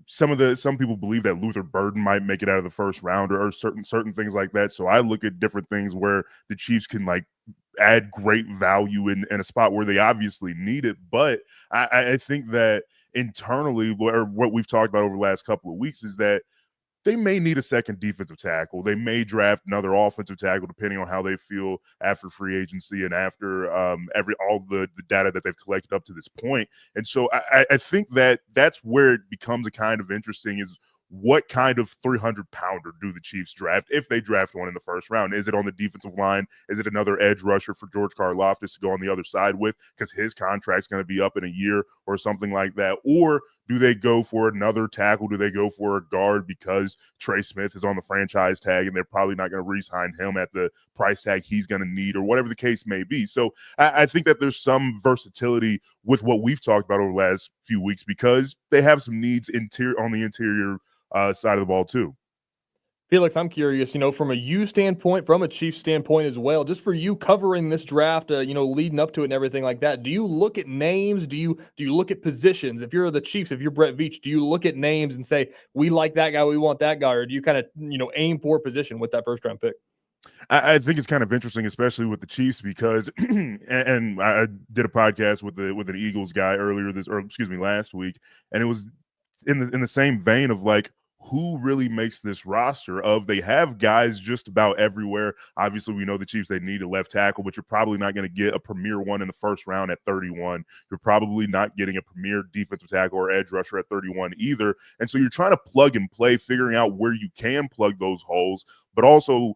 some people believe that Luther Burden might make it out of the first round or certain things like that. So I look at different things where the Chiefs can like add great value in a spot where they obviously need it. But I think that internally, or what we've talked about over the last couple of weeks, is that they may need a second defensive tackle. They may draft another offensive tackle depending on how they feel after free agency and after all the data that they've collected up to this point. And so I think that that's where it becomes a kind of interesting is what kind of 300-pounder do the Chiefs draft if they draft one in the first round? Is it on the defensive line? Is it another edge rusher for George Karlaftis to go on the other side with because his contract's going to be up in a year or something like that? Or do they go for another tackle? Do they go for a guard because Trey Smith is on the franchise tag and they're probably not going to re-sign him at the price tag he's going to need or whatever the case may be? So I think that there's some versatility with what we've talked about over the last few weeks because they have some needs on the interior side of the ball too. Felix, I'm curious, from a standpoint, from a Chiefs standpoint as well, just for you covering this draft, leading up to it and everything like that, do you look at names? Do you look at positions? If you're the Chiefs, if you're Brett Veach, do you look at names and say, we like that guy, we want that guy? Or do you kind of, aim for a position with that first round pick? I think it's kind of interesting, especially with the Chiefs, because and I did a podcast with an Eagles guy last week, and it was in the same vein of like, who really makes this roster of they have guys just about everywhere. Obviously, we know the Chiefs, they need a left tackle, but you're probably not going to get a premier one in the first round at 31. You're probably not getting a premier defensive tackle or edge rusher at 31 either. And so you're trying to plug and play, figuring out where you can plug those holes, but also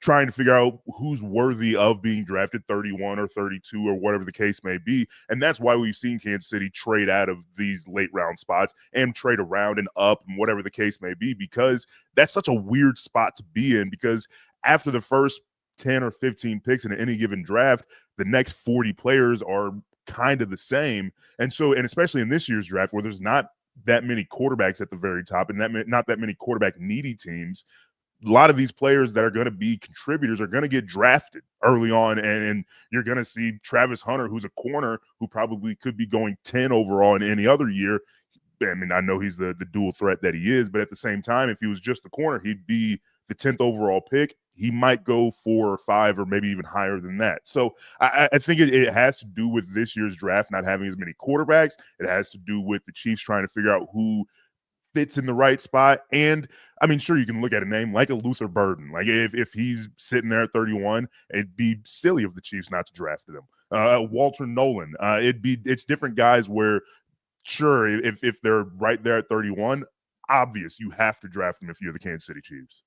trying to figure out who's worthy of being drafted 31 or 32 or whatever the case may be. And that's why we've seen Kansas City trade out of these late round spots and trade around and up and whatever the case may be, because that's such a weird spot to be in, because after the first 10 or 15 picks in any given draft, the next 40 players are kind of the same. And especially in this year's draft where there's not that many quarterbacks at the very top and not that many quarterback needy teams, a lot of these players that are going to be contributors are going to get drafted early on, and you're going to see Travis Hunter, who's a corner who probably could be going 10 overall in any other year. I mean, I know he's the dual threat that he is, but at the same time, if he was just a corner, he'd be the 10th overall pick. He might go 4 or 5 or maybe even higher than that. So I think it has to do with this year's draft not having as many quarterbacks. It has to do with the Chiefs trying to figure out who fits in the right spot. And I mean, sure, you can look at a name like a Luther Burden. Like if he's sitting there at 31, it'd be silly of the Chiefs not to draft him. Walter Nolan, it's different guys where, sure, if they're right there at 31, obvious you have to draft them if you're the Kansas City Chiefs.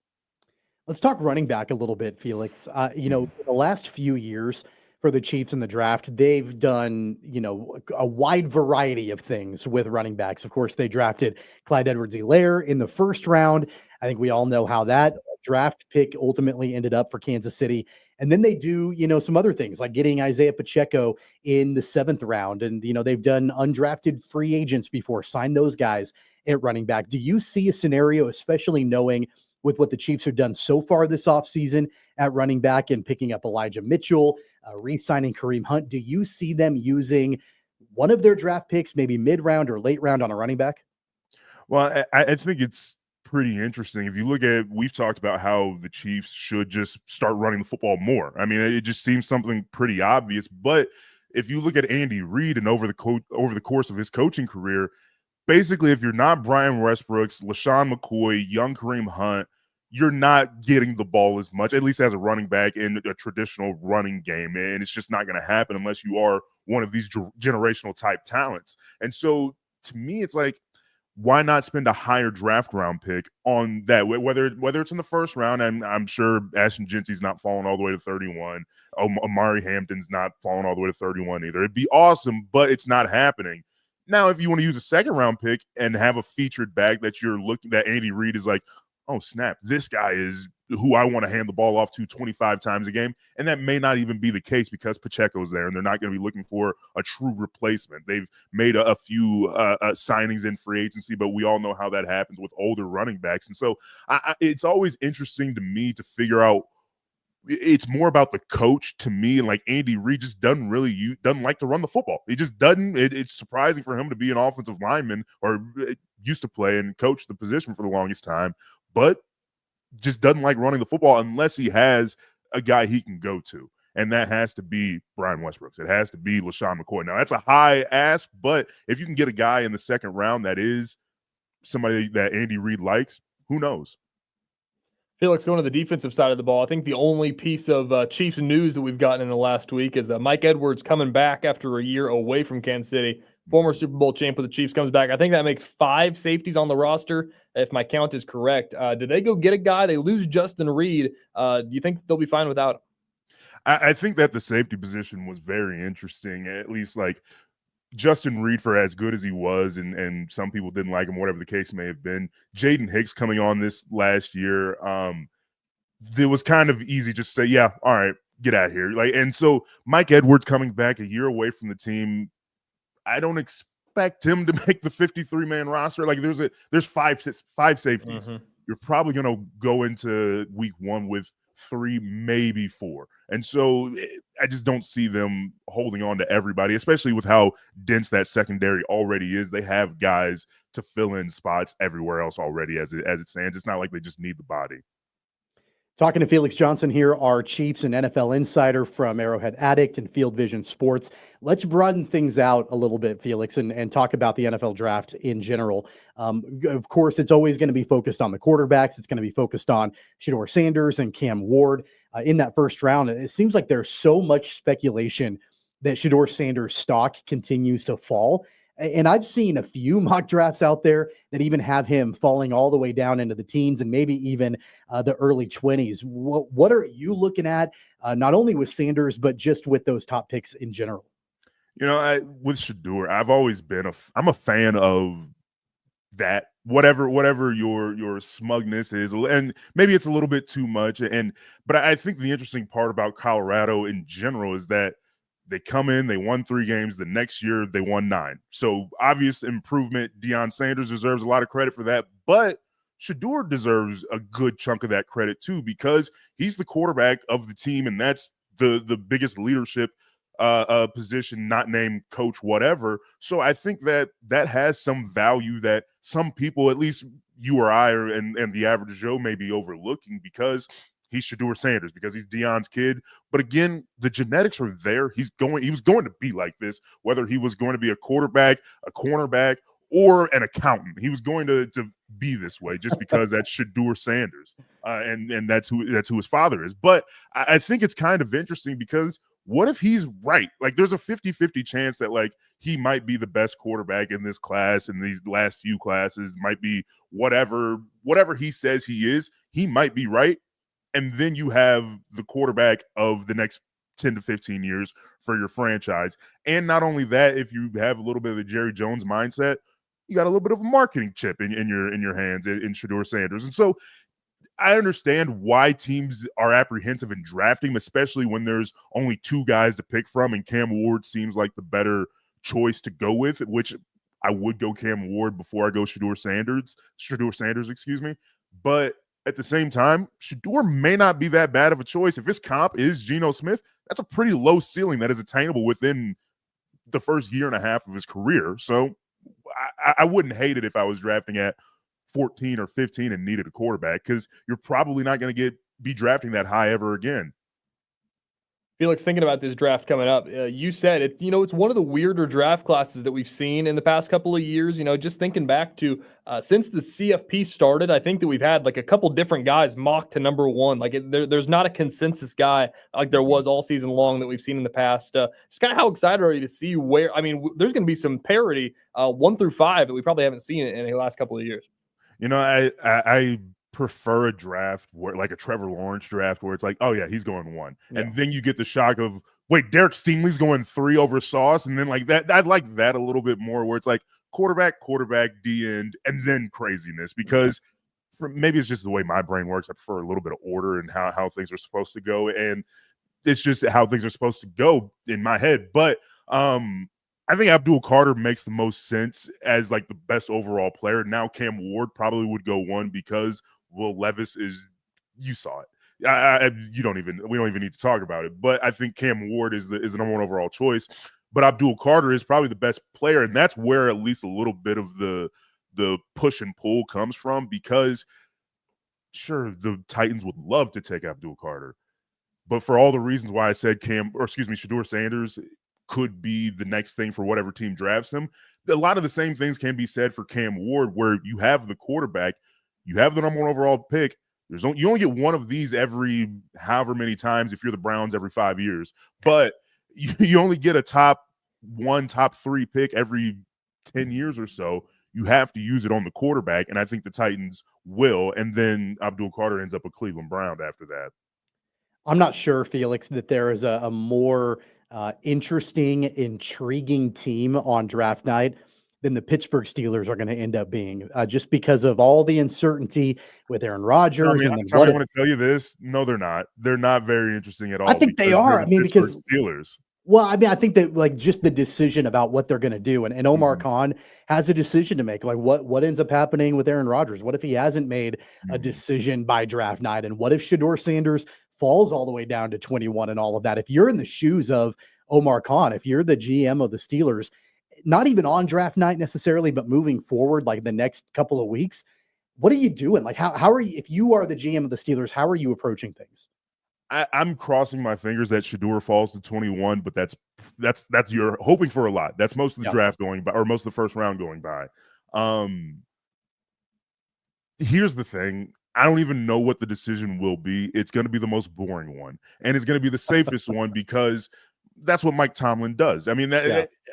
Let's talk running back a little bit, Felix. The last few years for the Chiefs in the draft, they've done, a wide variety of things with running backs. Of course, they drafted Clyde Edwards-Helaire in the first round. I think we all know how that draft pick ultimately ended up for Kansas City. And then they do, some other things like getting Isaiah Pacheco in the 7th round. And, they've done undrafted free agents before, sign those guys at running back. Do you see a scenario, especially knowing with what the Chiefs have done so far this offseason at running back and picking up Elijah Mitchell, re-signing Kareem Hunt? Do you see them using one of their draft picks, maybe mid-round or late round on a running back? Well, I think it's pretty interesting. If you look at, we've talked about how the Chiefs should just start running the football more. I mean, it just seems something pretty obvious. But if you look at Andy Reid and over the course of his coaching career, basically, if you're not Brian Westbrooks, LaShawn McCoy, young Kareem Hunt, you're not getting the ball as much, at least as a running back in a traditional running game. And it's just not going to happen unless you are one of these generational type talents. And so to me, it's like, why not spend a higher draft round pick on that? Whether it's in the 1st round, and I'm sure Ashton Genty's not falling all the way to 31. Amari Hampton's not falling all the way to 31 either. It'd be awesome, but it's not happening. Now, if you want to use a 2nd round pick and have a featured back that that Andy Reid is like, oh, snap, this guy is who I want to hand the ball off to 25 times a game. And that may not even be the case because Pacheco's there and they're not going to be looking for a true replacement. They've made a few signings in free agency, but we all know how that happens with older running backs. And so it's always interesting to me to figure out, it's more about the coach to me. And like Andy Reid just doesn't like to run the football. He just doesn't. It's surprising for him to be an offensive lineman or used to play and coach the position for the longest time, but just doesn't like running the football unless he has a guy he can go to. And that has to be Brian Westbrooks. It has to be LaShawn McCoy. Now, that's a high ask, but if you can get a guy in the 2nd round that is somebody that Andy Reid likes, who knows? Felix, going to the defensive side of the ball, I think the only piece of Chiefs news that we've gotten in the last week is Mike Edwards coming back after a year away from Kansas City. Former Super Bowl champ with the Chiefs comes back. I think that makes 5 safeties on the roster, if my count is correct. Did they go get a guy? They lose Justin Reed. Do you think they'll be fine without him? I think that the safety position was very interesting, at least like Justin Reed, for as good as he was, and some people didn't like him, whatever the case may have been. Jaden Hicks coming on this last year, it was kind of easy just to say, yeah, all right, get out of here. And so Mike Edwards coming back a year away from the team, I don't expect him to make the 53-man roster. Like there's five safeties. Mm-hmm. You're probably going to go into week 1 with 3, maybe 4. And so I just don't see them holding on to everybody, especially with how dense that secondary already is. They have guys to fill in spots everywhere else already as it stands. It's not like they just need the body. Talking to Felix Johnson here, our Chiefs and NFL insider from Arrowhead Addict and Field Vision Sports. Let's broaden things out a little bit, Felix, and talk about the NFL draft in general. Of course, it's always going to be focused on the quarterbacks. It's going to be focused on Shedeur Sanders and Cam Ward in that 1st round. It seems like there's so much speculation that Shedeur Sanders' stock continues to fall. And I've seen a few mock drafts out there that even have him falling all the way down into the teens and maybe even the early 20s. What are you looking at, not only with Sanders, but just with those top picks in general? With Shedeur, I've always been I'm a fan of that, whatever your smugness is, and maybe it's a little bit too much. But I think the interesting part about Colorado in general is that they come in, they won 3 games. The next year, they won 9. So obvious improvement. Deion Sanders deserves a lot of credit for that. But Shedeur deserves a good chunk of that credit too, because he's the quarterback of the team, and that's the biggest leadership position, not named coach, whatever. So I think that has some value that some people, at least you or I and the average Joe, may be overlooking because he's Shedeur Sanders, because he's Deion's kid. But again, the genetics are there. He was going to be like this, whether he was going to be a quarterback, a cornerback, or an accountant. He was going to be this way just because that's Shedeur Sanders. And that's who his father is. But I think it's kind of interesting because what if he's right? Like, there's a 50-50 chance that, like, he might be the best quarterback in this class, in these last few classes, might be whatever he says he is, he might be right. And then you have the quarterback of the next 10 to 15 years for your franchise. And not only that, if you have a little bit of the Jerry Jones mindset, you got a little bit of a marketing chip in your hands in Shedeur Sanders. And so I understand why teams are apprehensive in drafting him, especially when there's only 2 guys to pick from, and Cam Ward seems like the better choice to go with, which I would go Cam Ward before I go Shedeur Sanders, But at the same time, Shedeur may not be that bad of a choice. If his comp is Geno Smith, that's a pretty low ceiling that is attainable within the first year and a half of his career. So I wouldn't hate it if I was drafting at 14 or 15 and needed a quarterback, because you're probably not going to be drafting that high ever again. Felix, thinking about this draft coming up, you said it. It's one of the weirder draft classes that we've seen in the past couple of years. Just thinking back to since the CFP started, I think that we've had like a couple different guys mocked to number 1. Like there's not a consensus guy like there was all season long that we've seen in the past. Just kind of how excited are you to see where? I mean, there's going to be some parity 1 through 5 that we probably haven't seen in the last couple of years. I prefer a draft where, like a Trevor Lawrence draft, where it's like, oh yeah, he's going 1, and then you get the shock of, wait, Derek Stingley's going 3 over Sauce, and then like that. I'd like that a little bit more, where it's like quarterback, D end, and then craziness, because maybe it's just the way my brain works. I prefer a little bit of order and how things are supposed to go, and it's just how things are supposed to go in my head. But I think Abdul Carter makes the most sense as like the best overall player. Now Cam Ward probably would go 1 because Will Levis is, you saw it. We don't even need to talk about it. But I think Cam Ward is the number 1 overall choice. But Abdul Carter is probably the best player, and that's where at least a little bit of the push and pull comes from, because sure, the Titans would love to take Abdul Carter, but for all the reasons why I said Shedeur Sanders could be the next thing for whatever team drafts him, a lot of the same things can be said for Cam Ward, where you have the quarterback, you have the number 1 overall pick. You only get one of these every however many times if you're the Browns every 5 years, but you only get a top 1, top 3 pick every 10 years or so. You have to use it on the quarterback, and I think the Titans will, and then Abdul Carter ends up a Cleveland Brown after that. I'm not sure, Felix, that there is a more interesting, intriguing team on draft night than the Pittsburgh Steelers are going to end up being, just because of all the uncertainty with Aaron Rodgers. I want to tell you this. No, they're not. They're not very interesting at all. I think they are. Because Steelers. Well, I think that like just the decision about what they're going to do, and Omar Khan has a decision to make. Like what ends up happening with Aaron Rodgers? What if he hasn't made a decision by draft night? And what if Shedeur Sanders falls all the way down to 21 and all of that? If you're in the shoes of Omar Khan, if you're the GM of the Steelers, not even on draft night necessarily, but moving forward, like the next couple of weeks, what are you doing? Like how are you, if you are the GM of the Steelers, how are you approaching things? I'm crossing my fingers that Shedeur falls to 21, but that's you're hoping for a lot. That's most of the draft going by, or most of the first round going by. Here's the thing. I don't even know what the decision will be. It's going to be the most boring one, and it's going to be the safest one, because that's what Mike Tomlin does. I mean,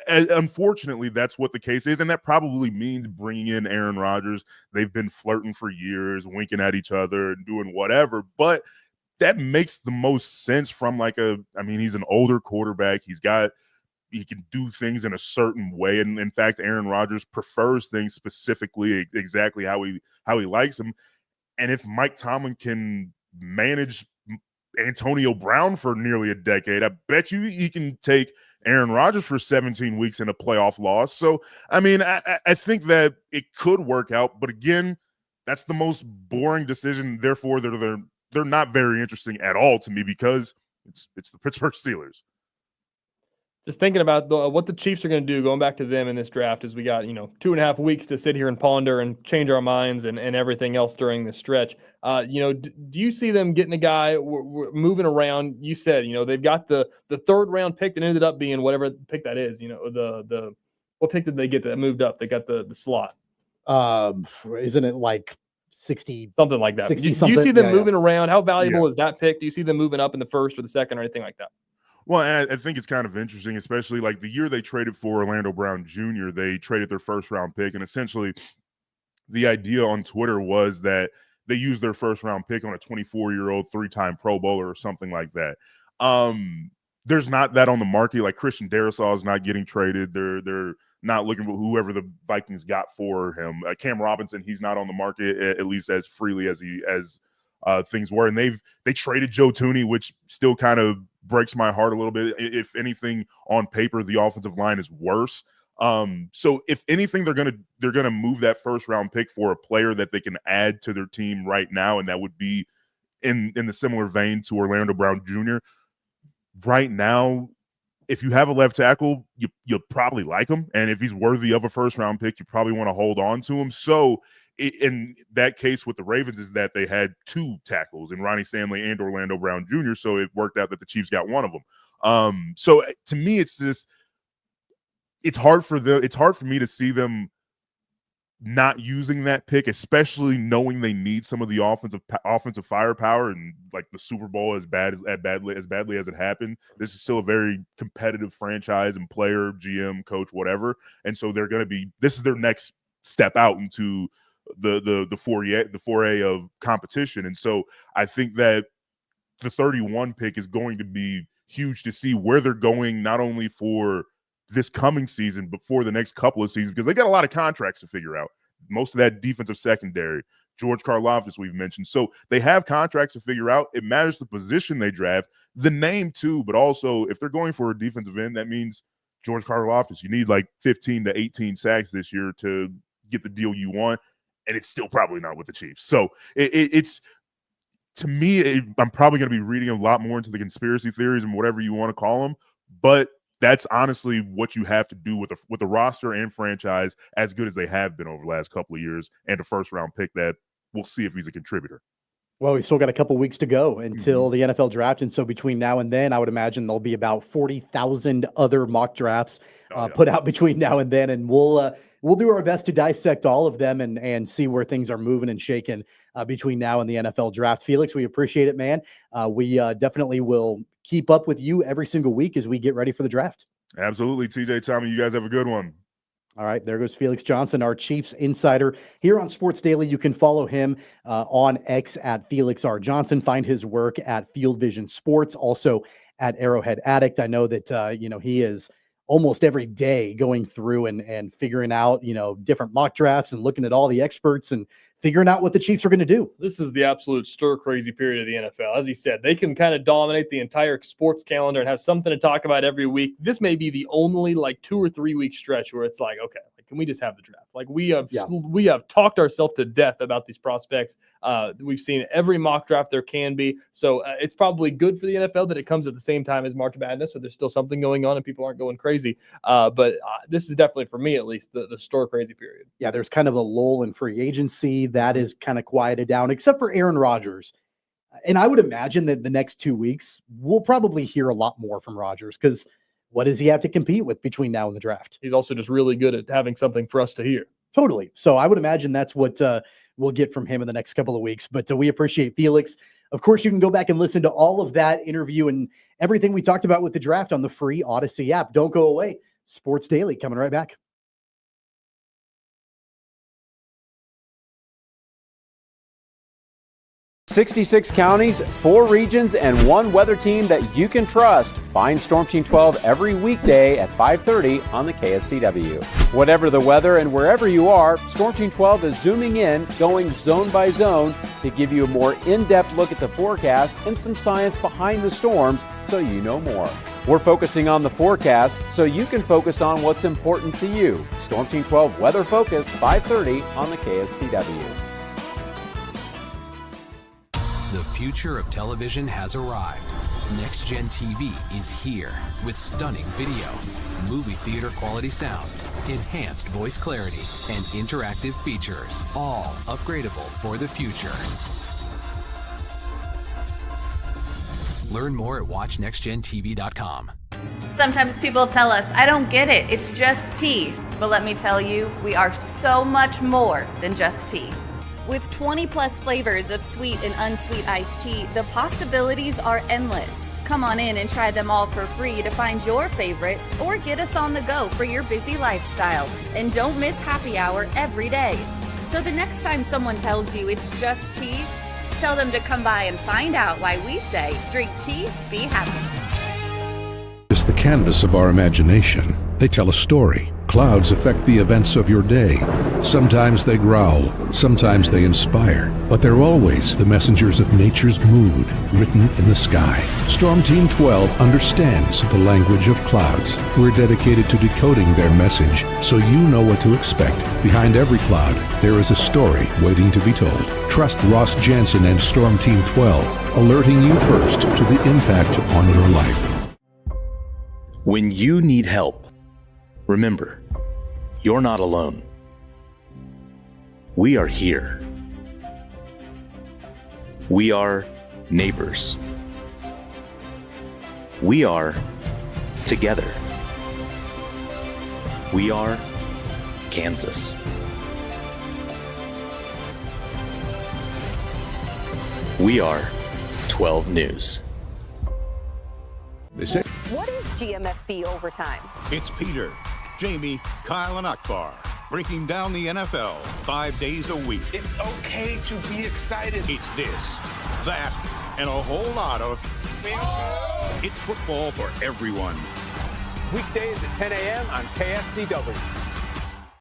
unfortunately, that's what the case is, and that probably means bringing in Aaron Rodgers. They've been flirting for years, winking at each other and doing whatever, but that makes the most sense from he's an older quarterback. He can do things in a certain way. And in fact, Aaron Rodgers prefers things specifically exactly how he likes them. And if Mike Tomlin can manage Antonio Brown for nearly a decade, I bet you he can take Aaron Rodgers for 17 weeks in a playoff loss. So, I mean, I think that it could work out. But again, that's the most boring decision. Therefore, they're not very interesting at all to me, because it's the Pittsburgh Steelers. Just thinking about what the Chiefs are going to do, going back to them in this draft, as we got 2.5 weeks to sit here and ponder and change our minds and everything else during this stretch. Do you see them getting a guy moving around? You said they've got the 3rd round pick that ended up being whatever pick that is. What pick did they get that moved up? They got the slot. Isn't it like 60 something like that? Do you see them moving around? How valuable is that pick? Do you see them moving up in the 1st or the 2nd or anything like that? Well, and I think it's kind of interesting, especially like the year they traded for Orlando Brown Jr., they traded their 1st round pick. And essentially the idea on Twitter was that they used their 1st round pick on a 24-year-old 3-time Pro Bowler or something like that. There's not that on the market. Like Christian Darrisaw is not getting traded. They're not looking for whoever the Vikings got for him. Cam Robinson, he's not on the market, at least as freely as things were. And they traded Joe Thuney, which still kind of breaks my heart a little bit. If anything, on paper, the offensive line is worse. So if anything, they're gonna move that first round pick for a player that they can add to their team right now, and that would be in the similar vein to Orlando Brown Jr. Right now, if you have a left tackle, you'll probably like him, and if he's worthy of a first round pick, you probably want to hold on to him. So in that case with the Ravens is that they had two tackles in Ronnie Stanley and Orlando Brown Jr., so it worked out that the Chiefs got one of them. So to me, it's hard for me to see them not using that pick, especially knowing they need some of the offensive firepower, and like the Super Bowl as badly as it happened. This is still a very competitive franchise and player, GM, coach, whatever. And so this is their next step out into the foray of competition. And so I think that the 31 pick is going to be huge to see where they're going, not only for this coming season, but for the next couple of seasons, because they got a lot of contracts to figure out. Most of that defensive secondary, George Karlaftis we've mentioned. So they have contracts to figure out. It matters the position they draft, the name too, but also if they're going for a defensive end, that means George Karlaftis. You need like 15 to 18 sacks this year to get the deal you want, and it's still probably not with the Chiefs. So it's to me, I'm probably going to be reading a lot more into the conspiracy theories and whatever you want to call them, but that's honestly what you have to do with the roster and franchise as good as they have been over the last couple of years, and a first-round pick that we'll see if he's a contributor. Well, we've still got a couple weeks to go until the NFL draft, and so between now and then, I would imagine there'll be about 40,000 other mock drafts put out between now and then, and we'll do our best to dissect all of them and see where things are moving and shaking between now and the NFL draft. Felix, we appreciate it, man. We definitely will keep up with you every single week as we get ready for the draft. Absolutely. TJ, Tommy, you guys have a good one. All right, there goes Felix Johnson, our Chiefs insider here on Sports Daily. You can follow him on X at Felix R. Johnson. Find his work at Field Vision Sports, also at Arrowhead Addict. I know that he is almost every day going through and figuring out different mock drafts and looking at all the experts and figuring out what the Chiefs are going to do. This is the absolute stir-crazy period of the NFL. As he said, they can kind of dominate the entire sports calendar and have something to talk about every week. This may be the only 2 or 3 week stretch where it's like, okay, can we just have the draft? We have talked ourselves to death about these prospects. We've seen every mock draft there can be. So it's probably good for the NFL that it comes at the same time as March Madness, so there's still something going on and people aren't going crazy. But this is definitely, for me at least, the stir-crazy period. Yeah, there's kind of a lull in free agency. That is kind of quieted down, except for Aaron Rodgers. And I would imagine that the next 2 weeks, we'll probably hear a lot more from Rodgers, because what does he have to compete with between now and the draft? He's also just really good at having something for us to hear. Totally. So I would imagine that's what we'll get from him in the next couple of weeks. But we appreciate Felix. Of course, you can go back and listen to all of that interview and everything we talked about with the draft on the free Odyssey app. Don't go away. Sports Daily coming right back. 66 counties, 4 regions, and 1 weather team that you can trust. Find Storm Team 12 every weekday at 5:30 on the KSCW. Whatever the weather and wherever you are, Storm Team 12 is zooming in, going zone by zone to give you a more in-depth look at the forecast and some science behind the storms so you know more. We're focusing on the forecast so you can focus on what's important to you. Storm Team 12 Weather Focus, 5:30 on the KSCW. The future of television has arrived. Next Gen TV is here with stunning video, movie theater quality sound, enhanced voice clarity, and interactive features, all upgradable for the future. Learn more at watchnextgentv.com. Sometimes people tell us, I don't get it, it's just tea. But let me tell you, we are so much more than just tea. With 20 plus flavors of sweet and unsweet iced tea, the possibilities are endless. Come on in and try them all for free to find your favorite, or get us on the go for your busy lifestyle. And don't miss happy hour every day. So the next time someone tells you it's just tea, tell them to come by and find out why we say, drink tea, be happy. It's the canvas of our imagination. They tell a story. Clouds affect the events of your day. Sometimes they growl, sometimes they inspire, but they're always the messengers of nature's mood written in the sky. Storm Team 12 understands the language of clouds. We're dedicated to decoding their message so you know what to expect. Behind every cloud, there is a story waiting to be told. Trust Ross Jansen and Storm Team 12, alerting you first to the impact on your life. When you need help, remember, you're not alone. We are here. We are neighbors. We are together. We are Kansas. We are 12 News. What is GMFB overtime? It's Peter, Jamie, Kyle, and Akbar breaking down the NFL 5 days a week. It's okay to be excited. It's this, that, and a whole lot of It's football for everyone. Weekdays at 10 a.m. on KSCW.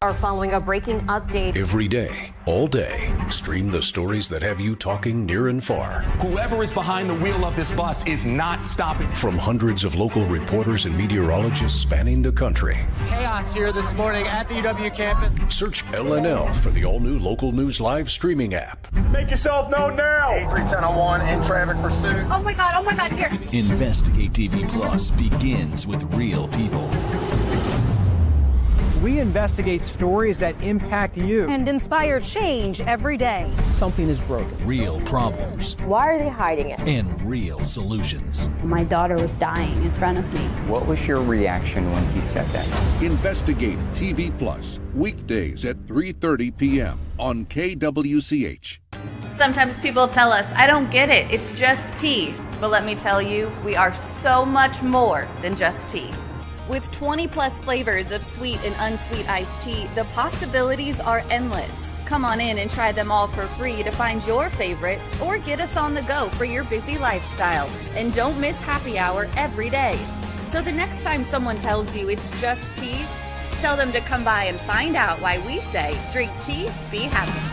Are following a breaking update. Every day, all day, stream the stories that have you talking near and far. Whoever is behind the wheel of this bus is not stopping. From hundreds of local reporters and meteorologists spanning the country. Chaos here this morning at the UW campus. Search LNL for the all-new Local News Live streaming app. Make yourself known now. 310-01 in traffic pursuit. Oh my God, here. Investigate TV Plus begins with real people. We investigate stories that impact you And inspire change every day. Something is broken. Real problems Why are they hiding it? and real solutions. My daughter was dying in front of me. What was your reaction when he said that? Investigate TV Plus, weekdays at 3:30 p.m. on KWCH. Sometimes people tell us, I don't get it, it's just tea. But let me tell you, we are so much more than just tea. With 20 plus flavors of sweet and unsweet iced tea, the possibilities are endless. Come on in and try them all for free to find your favorite or get us on the go for your busy lifestyle. And don't miss happy hour every day. So the next time someone tells you it's just tea, tell them to come by and find out why we say drink tea, be happy.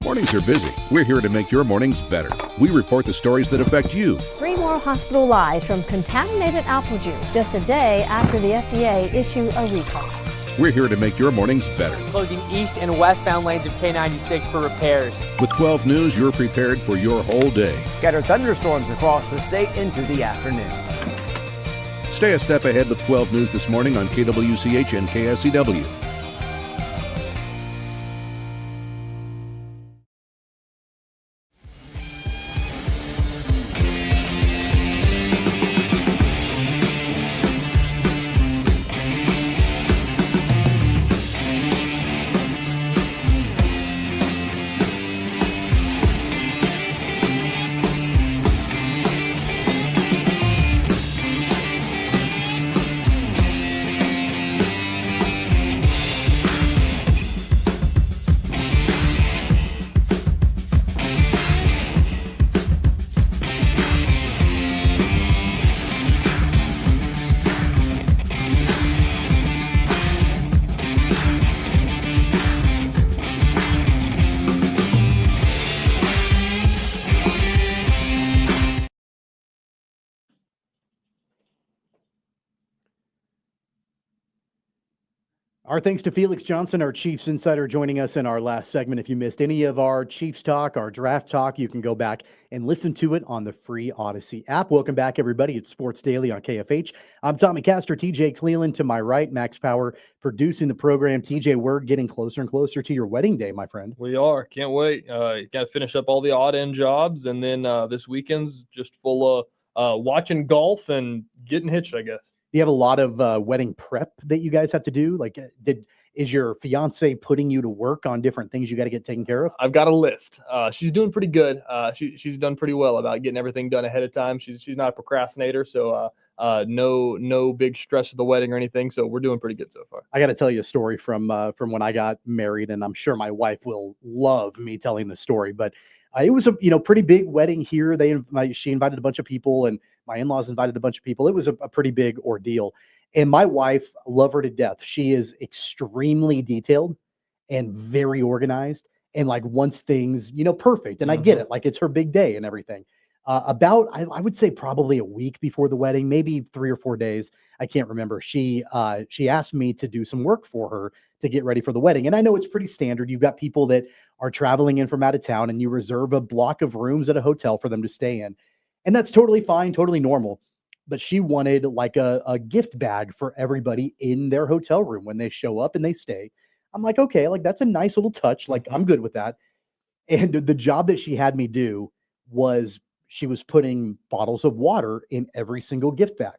Mornings are busy. We're here to make your mornings better. We report the stories that affect you. 3 more hospital lies from contaminated apple juice just a day after the FDA issue a recall. We're here to make your mornings better. Closing east and westbound lanes of K96 for repairs. With 12 News, you're prepared for your whole day. Scattered thunderstorms across the state into the afternoon. Stay a step ahead with 12 News this morning on KWCH and KSCW. Our thanks to Felix Johnson, our Chiefs insider, joining us in our last segment. If you missed any of our Chiefs talk, our draft talk, you can go back and listen to it on the free Odyssey app. Welcome back, everybody. It's Sports Daily on KFH. I'm Tommy Castor, TJ Cleland to my right, Max Power producing the program. TJ, we're getting closer and closer to your wedding day, my friend. We are. Can't wait. Got to finish up all the odd end jobs, and then this weekend's just full of watching golf and getting hitched, I guess. You have a lot of wedding prep that you guys have to do. Like, is your fiance putting you to work on different things you got to get taken care of? I've got a list. She's doing pretty good. She's done pretty well about getting everything done ahead of time. She's not a procrastinator, so no big stress of the wedding or anything. So we're doing pretty good so far. I got to tell you a story from when I got married, and I'm sure my wife will love me telling the story. But it was a pretty big wedding here. She invited a bunch of people, and my in-laws invited a bunch of people. It was a pretty big ordeal. And my wife, love her to death. She is extremely detailed and very organized and like wants things, perfect. And I get it. Like it's her big day and everything. I would say probably a week before the wedding, maybe 3 or 4 days. I can't remember. She asked me to do some work for her to get ready for the wedding. And I know it's pretty standard. You've got people that are traveling in from out of town and you reserve a block of rooms at a hotel for them to stay in. And that's totally fine, totally normal. But she wanted like a gift bag for everybody in their hotel room when they show up and they stay. I'm like, okay, like that's a nice little touch. Like I'm good with that. And the job that she had me do was she was putting bottles of water in every single gift bag.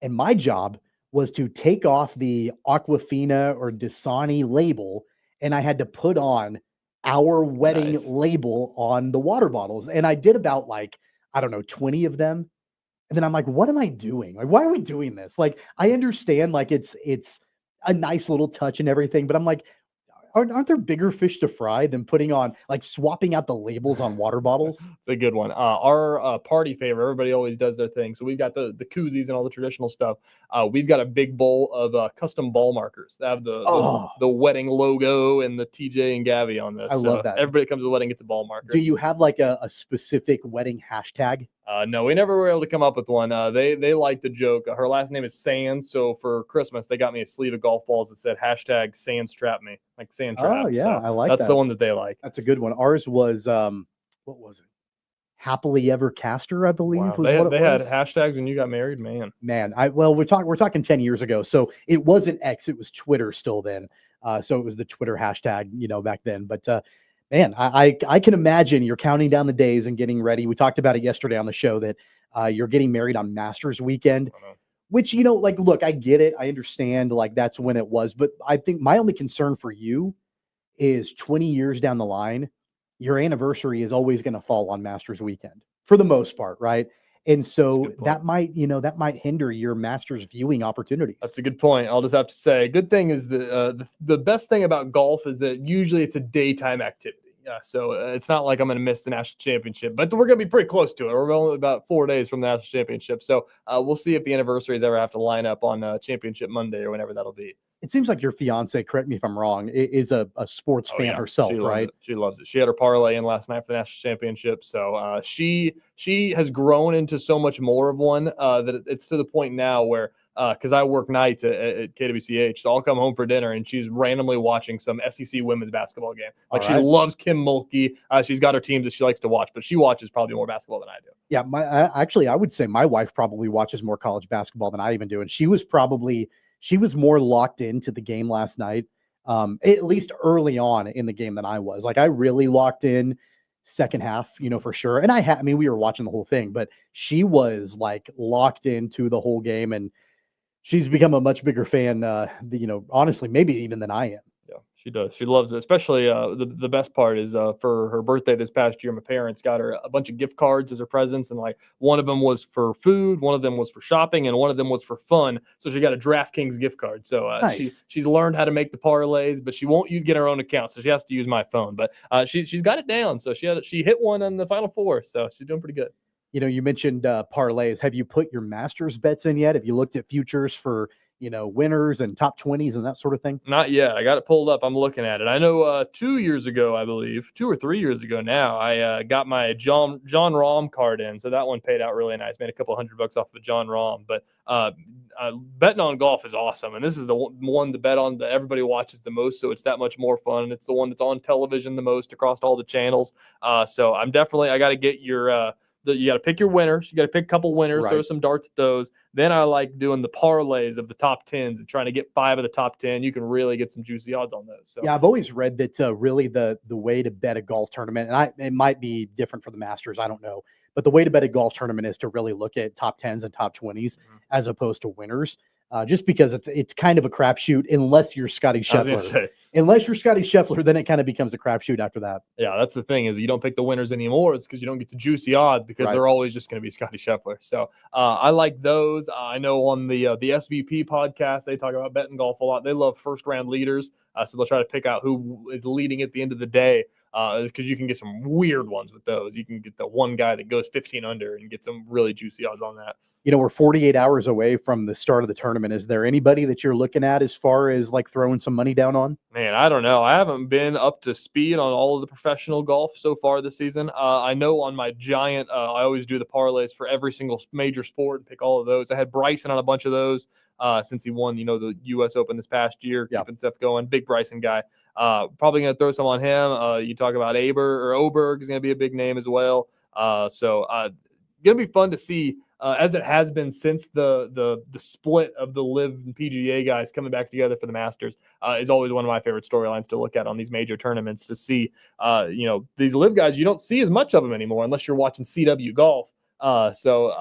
And my job was to take off the Aquafina or Dasani label, and I had to put on our wedding label on the water bottles. And I did about 20 of them. And then I'm like, what am I doing? Like, why are we doing this? Like, I understand like it's a nice little touch and everything, but I'm like, aren't there bigger fish to fry than putting on, like swapping out the labels on water bottles? It's a good one. Our party favor, everybody always does their thing. So we've got the koozies and all the traditional stuff. We've got a big bowl of custom ball markers that have the wedding logo and the TJ and Gabby on this. I love that. Everybody that comes to the wedding gets a ball marker. Do you have like a specific wedding hashtag? No, we never were able to come up with one. They like the joke. Her last name is Sands. So for Christmas, they got me a sleeve of golf balls that said hashtag Sands trap me, like sand trap. Oh yeah, so I like that's that. the one that they like. That's a good one. Ours was what was it? Happily Ever Caster, I believe. Wow. Was They what it had was. hashtags when you got married, man. We're talking 10 years ago, so it wasn't X, it was Twitter still then. So it was the Twitter hashtag, back then. But man, I can imagine you're counting down the days and getting ready. We talked about it yesterday on the show that you're getting married on Masters weekend, which, look, I get it. I understand like that's when it was. But I think my only concern for you is 20 years down the line, your anniversary is always going to fall on Masters weekend for the most part, right? And so that might hinder your Masters viewing opportunities. That's a good point. I'll just have to say, good thing is the best thing about golf is that usually it's a daytime activity. Yeah, so it's not like I'm going to miss the national championship, but we're going to be pretty close to it. We're only about 4 days from the national championship, so we'll see if the anniversaries ever have to line up on Championship Monday or whenever that'll be. It seems like your fiance, correct me if I'm wrong, is a sports fan herself, right? She loves it. She had her parlay in last night for the national championship. So she has grown into so much more of one that it's to the point now where because I work nights at KWCH, so I'll come home for dinner and she's randomly watching some SEC women's basketball game. Like she loves Kim Mulkey. She's got her teams that she likes to watch, but she watches probably more basketball than I do. Yeah, I would say my wife probably watches more college basketball than I even do, and she was more locked into the game last night, at least early on in the game than I was. Like I really locked in second half, for sure. And we were watching the whole thing, but she was like locked into the whole game, and she's become a much bigger fan, honestly, maybe even than I am. Yeah, she does. She loves it. Especially the best part is for her birthday this past year, my parents got her a bunch of gift cards as her presents. And like one of them was for food, one of them was for shopping, and one of them was for fun. So she got a DraftKings gift card. So nice. she's learned how to make the parlays, but she won't get her own account. So she has to use my phone. But she's got it down. So she hit one on the Final Four. So she's doing pretty good. You mentioned parlays. Have you put your Masters bets in yet? Have you looked at futures for, winners and top 20s and that sort of thing? Not yet. I got it pulled up. I'm looking at it. I know 2 years ago, I believe, 2 or 3 years ago now, I got my John Rahm card in. So that one paid out really nice. Made a couple $100 off of John Rahm. But betting on golf is awesome. And this is the one to bet on that everybody watches the most. So it's that much more fun. And it's the one that's on television the most across all the channels. So I got to get your you got to pick your winners. You got to pick a couple winners, right. Throw some darts at those. Then I like doing the parlays of the top 10s and trying to get 5 of the top 10. You can really get some juicy odds on those. So yeah, I've always read that really the way to bet a golf tournament, and it might be different for the Masters, I don't know, but the way to bet a golf tournament is to really look at top 10s and top 20s as opposed to winners. Just because it's kind of a crapshoot unless you're Scotty Scheffler. Unless you're Scotty Scheffler, then it kind of becomes a crapshoot after that. Yeah, that's the thing is you don't pick the winners anymore. It's because you don't get the juicy odds because they're always just going to be Scotty Scheffler. So I like those. I know on the SVP podcast, they talk about betting golf a lot. They love first round leaders. So they'll try to pick out who is leading at the end of the day. Because you can get some weird ones with those. You can get the one guy that goes 15 under and get some really juicy odds on that. we're 48 hours away from the start of the tournament. Is there anybody that you're looking at as far as like throwing some money down on? Man, I don't know. I haven't been up to speed on all of the professional golf so far this season. I know on my giant, I always do the parlays for every single major sport and pick all of those. I had Bryson on a bunch of those since he won, the U.S. Open this past year, keeping stuff going. Big Bryson guy. Probably going to throw some on him. You talk about Oberg is going to be a big name as well. So going to be fun to see. As it has been since the split of the LIV and PGA guys coming back together for the Masters, is always one of my favorite storylines to look at on these major tournaments, to see, these LIV guys, you don't see as much of them anymore unless you're watching CW Golf. So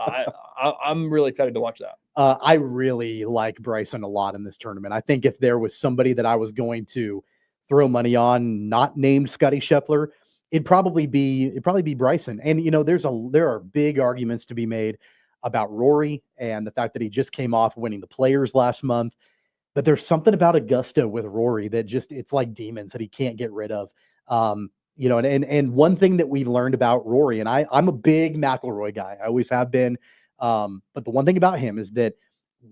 I'm really excited to watch that. I really like Bryson a lot in this tournament. I think if there was somebody that I was going to throw money on, not named Scotty Scheffler, it'd probably be Bryson. And, there are big arguments to be made about Rory and the fact that he just came off winning the Players last month. But there's something about Augusta with Rory that it's like demons that he can't get rid of. And one thing that we've learned about Rory, and I'm a big McIlroy guy. I always have been. But the one thing about him is that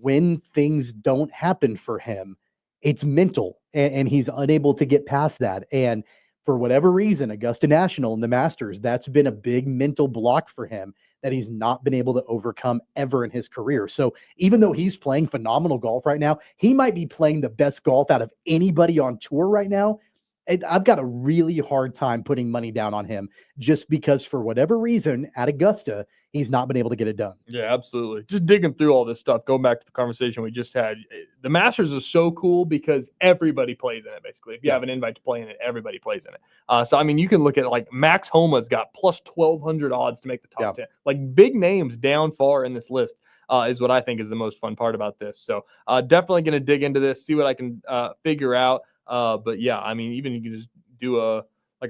when things don't happen for him, it's mental, and he's unable to get past that. And for whatever reason, Augusta National and the Masters, that's been a big mental block for him that he's not been able to overcome ever in his career. So even though he's playing phenomenal golf right now, he might be playing the best golf out of anybody on tour right now. I've got a really hard time putting money down on him just because for whatever reason at Augusta, he's not been able to get it done. Yeah, absolutely. Just digging through all this stuff, going back to the conversation we just had, the Masters is so cool because everybody plays in it, basically. If you have an invite to play in it, everybody plays in it. So, I mean, you can look at like Max Homa's got plus 1,200 odds to make the top 10. Like big names down far in this list is what I think is the most fun part about this. So definitely going to dig into this, see what I can figure out. But yeah, I mean, even you can just do a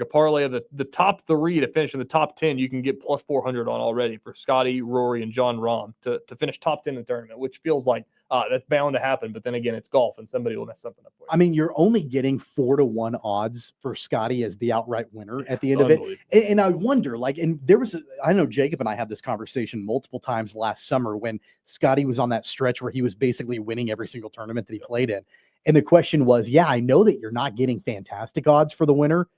parlay of the top 3 to finish in the top 10. You can get plus 400 on already for Scotty, Rory, and Jon Rahm to finish top 10 in the tournament, which feels like that's bound to happen. But then again, it's golf and somebody will mess something up for you. I mean, you're only getting 4-1 odds for Scotty as the outright winner at the end of it. And I wonder, I know Jacob and I had this conversation multiple times last summer when Scotty was on that stretch where he was basically winning every single tournament that he played in. And the question was, I know that you're not getting fantastic odds for the winner,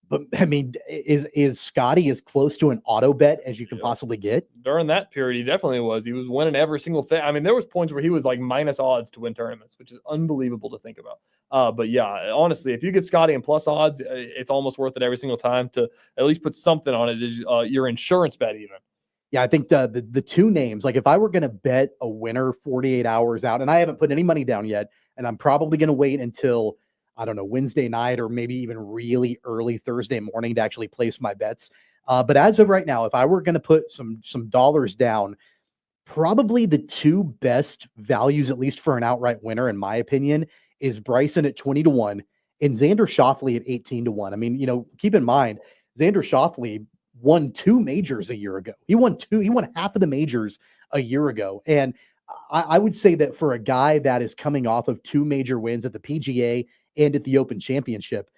but I mean, is Scotty as close to an auto bet as you can possibly get? During that period, he definitely was. He was winning every single thing. I mean, there was points where he was like minus odds to win tournaments, which is unbelievable to think about. But yeah, honestly, if you get Scotty in plus odds, it's almost worth it every single time to at least put something on it as your insurance bet even. Yeah, I think the two names, like if I were going to bet a winner 48 hours out, and I haven't put any money down yet, and I'm probably going to wait until, I don't know, Wednesday night or maybe even really early Thursday morning to actually place my bets. But as of right now, if I were going to put some dollars down, probably the two best values, at least for an outright winner, in my opinion, is Bryson at 20-1 and Xander Schauffele at 18-1. I mean, keep in mind, Xander Schauffele won 2 majors a year ago. He won half of the majors a year ago. And I would say that for a guy that is coming off of 2 major wins at the PGA and at the Open Championship,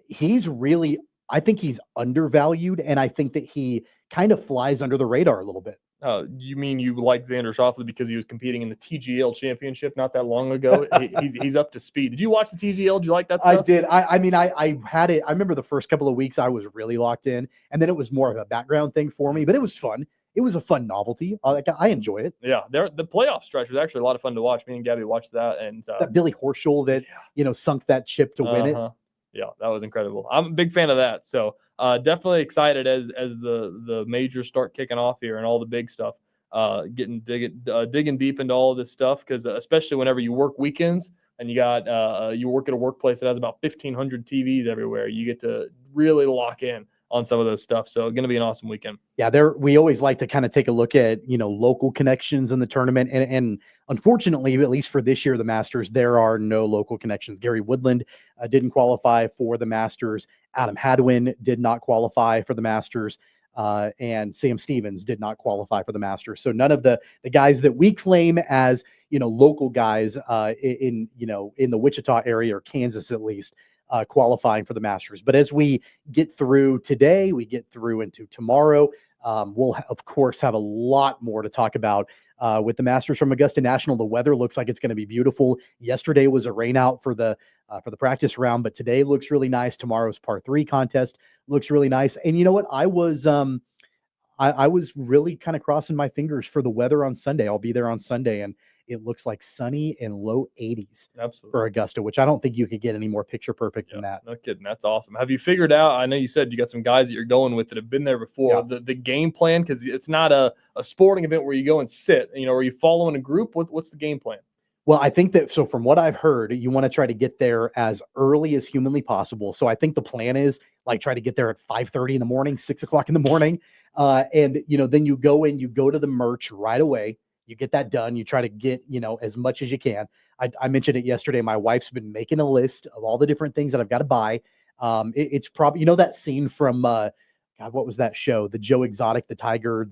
I think he's undervalued, and I think that he kind of flies under the radar a little bit. You mean you like Xander Schauffele because he was competing in the TGL Championship not that long ago? He's up to speed. Did you watch the TGL? Did you like that stuff? I did. I mean, I had it. I remember the first couple of weeks I was really locked in, and then it was more of a background thing for me, but it was fun. It was a fun novelty. I enjoy it. Yeah, the playoff stretch was actually a lot of fun to watch. Me and Gabby watched that, and that Billy Horschel that sunk that chip to win it. Yeah, that was incredible. I'm a big fan of that. So definitely excited as the majors start kicking off here and all the big stuff. Digging deep into all of this stuff because especially whenever you work weekends and you work at a workplace that has about 1,500 TVs everywhere, you get to really lock in on some of those stuff. So going to be an awesome weekend. Yeah, we always like to kind of take a look at, local connections in the tournament. And unfortunately, at least for this year, the Masters, there are no local connections. Gary Woodland didn't qualify for the Masters. Adam Hadwin did not qualify for the Masters. And Sam Stevens did not qualify for the Masters. So none of the guys that we claim as, local guys in the Wichita area or Kansas, at least, qualifying for the Masters. But as we get through today, we get through into tomorrow, we'll of course have a lot more to talk about with the Masters from Augusta National. The weather looks like it's going to be beautiful. Yesterday was a rain out for the practice round, but today looks really nice. Tomorrow's par 3 contest looks really nice. And you know what? I was really kind of crossing my fingers for the weather on Sunday. I'll be there on Sunday, and it looks like sunny and low 80s for Augusta, which I don't think you could get any more picture perfect than that. No kidding. That's awesome. Have you figured out, I know you said you got some guys that you're going with that have been there before, the game plan? Because it's not a sporting event where you go and sit, are you following a group? What's the game plan? Well, I think that, so from what I've heard, you want to try to get there as early as humanly possible. So I think the plan is like try to get there at 5:30 in the morning, 6 o'clock in the morning. And, then you go to the merch right away. You get that done. You try to get, as much as you can. I mentioned it yesterday. My wife's been making a list of all the different things that I've got to buy. It's probably, that scene from, God, what was that show? The Joe Exotic, the Tiger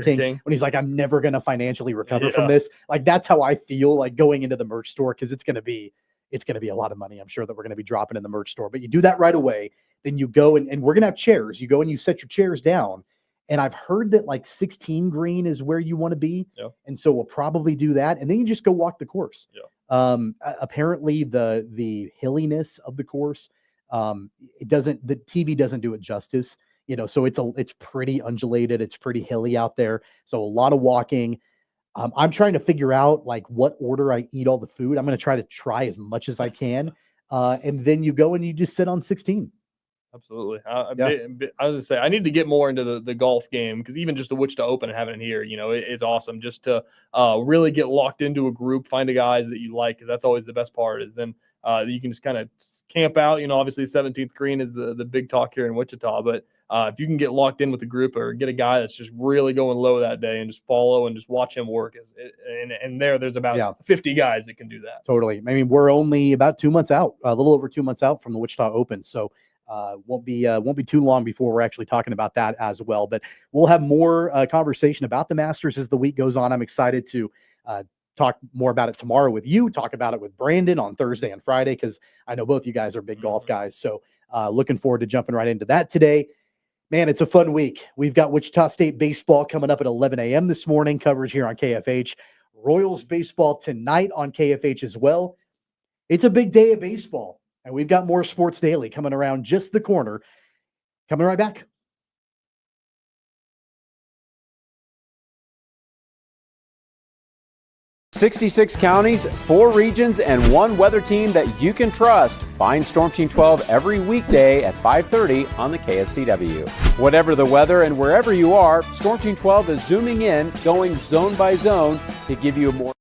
King, when he's like, I'm never going to financially recover from this. Like, that's how I feel like going into the merch store. Cause it's going to be a lot of money. I'm sure that we're going to be dropping in the merch store, but you do that right away. Then you go and we're going to have chairs. You go and you set your chairs down. And I've heard that like 16 green is where you want to be. Yeah. And so we'll probably do that. And then you just go walk the course. Yeah. Apparently the hilliness of the course, the TV doesn't do it justice, so it's pretty undulated. It's pretty hilly out there. So a lot of walking. I'm trying to figure out like what order I eat all the food. I'm going to try as much as I can. And then you go and you just sit on 16. Absolutely. I was going to say, I need to get more into the golf game, because even just the Wichita Open and having it here, it's awesome just to really get locked into a group, find the guys that you like, because that's always the best part, is then you can just kind of camp out. Obviously 17th green is the big talk here in Wichita, but if you can get locked in with the group or get a guy that's just really going low that day and just follow and just watch him work, and there's about 50 guys that can do that. Totally. I mean, we're only about 2 months out, a little over 2 months out from the Wichita Open. So won't be too long before we're actually talking about that as well. But we'll have more conversation about the Masters as the week goes on. I'm excited to talk more about it tomorrow with you, talk about it with Brandon on Thursday and Friday, because I know both you guys are big golf guys. So looking forward to jumping right into that today. Man, it's a fun week. We've got Wichita State baseball coming up at 11 a.m. this morning, coverage here on KFH. Royals baseball tonight on KFH as well. It's a big day of baseball, and we've got more Sports Daily coming around just the corner. Coming right back. "66 counties, 4 regions, and 1 weather team that you can trust." Find Storm Team 12 every weekday at 5:30 on the KSCW. Whatever the weather and wherever you are, Storm Team 12 is zooming in, going zone by zone to give you a more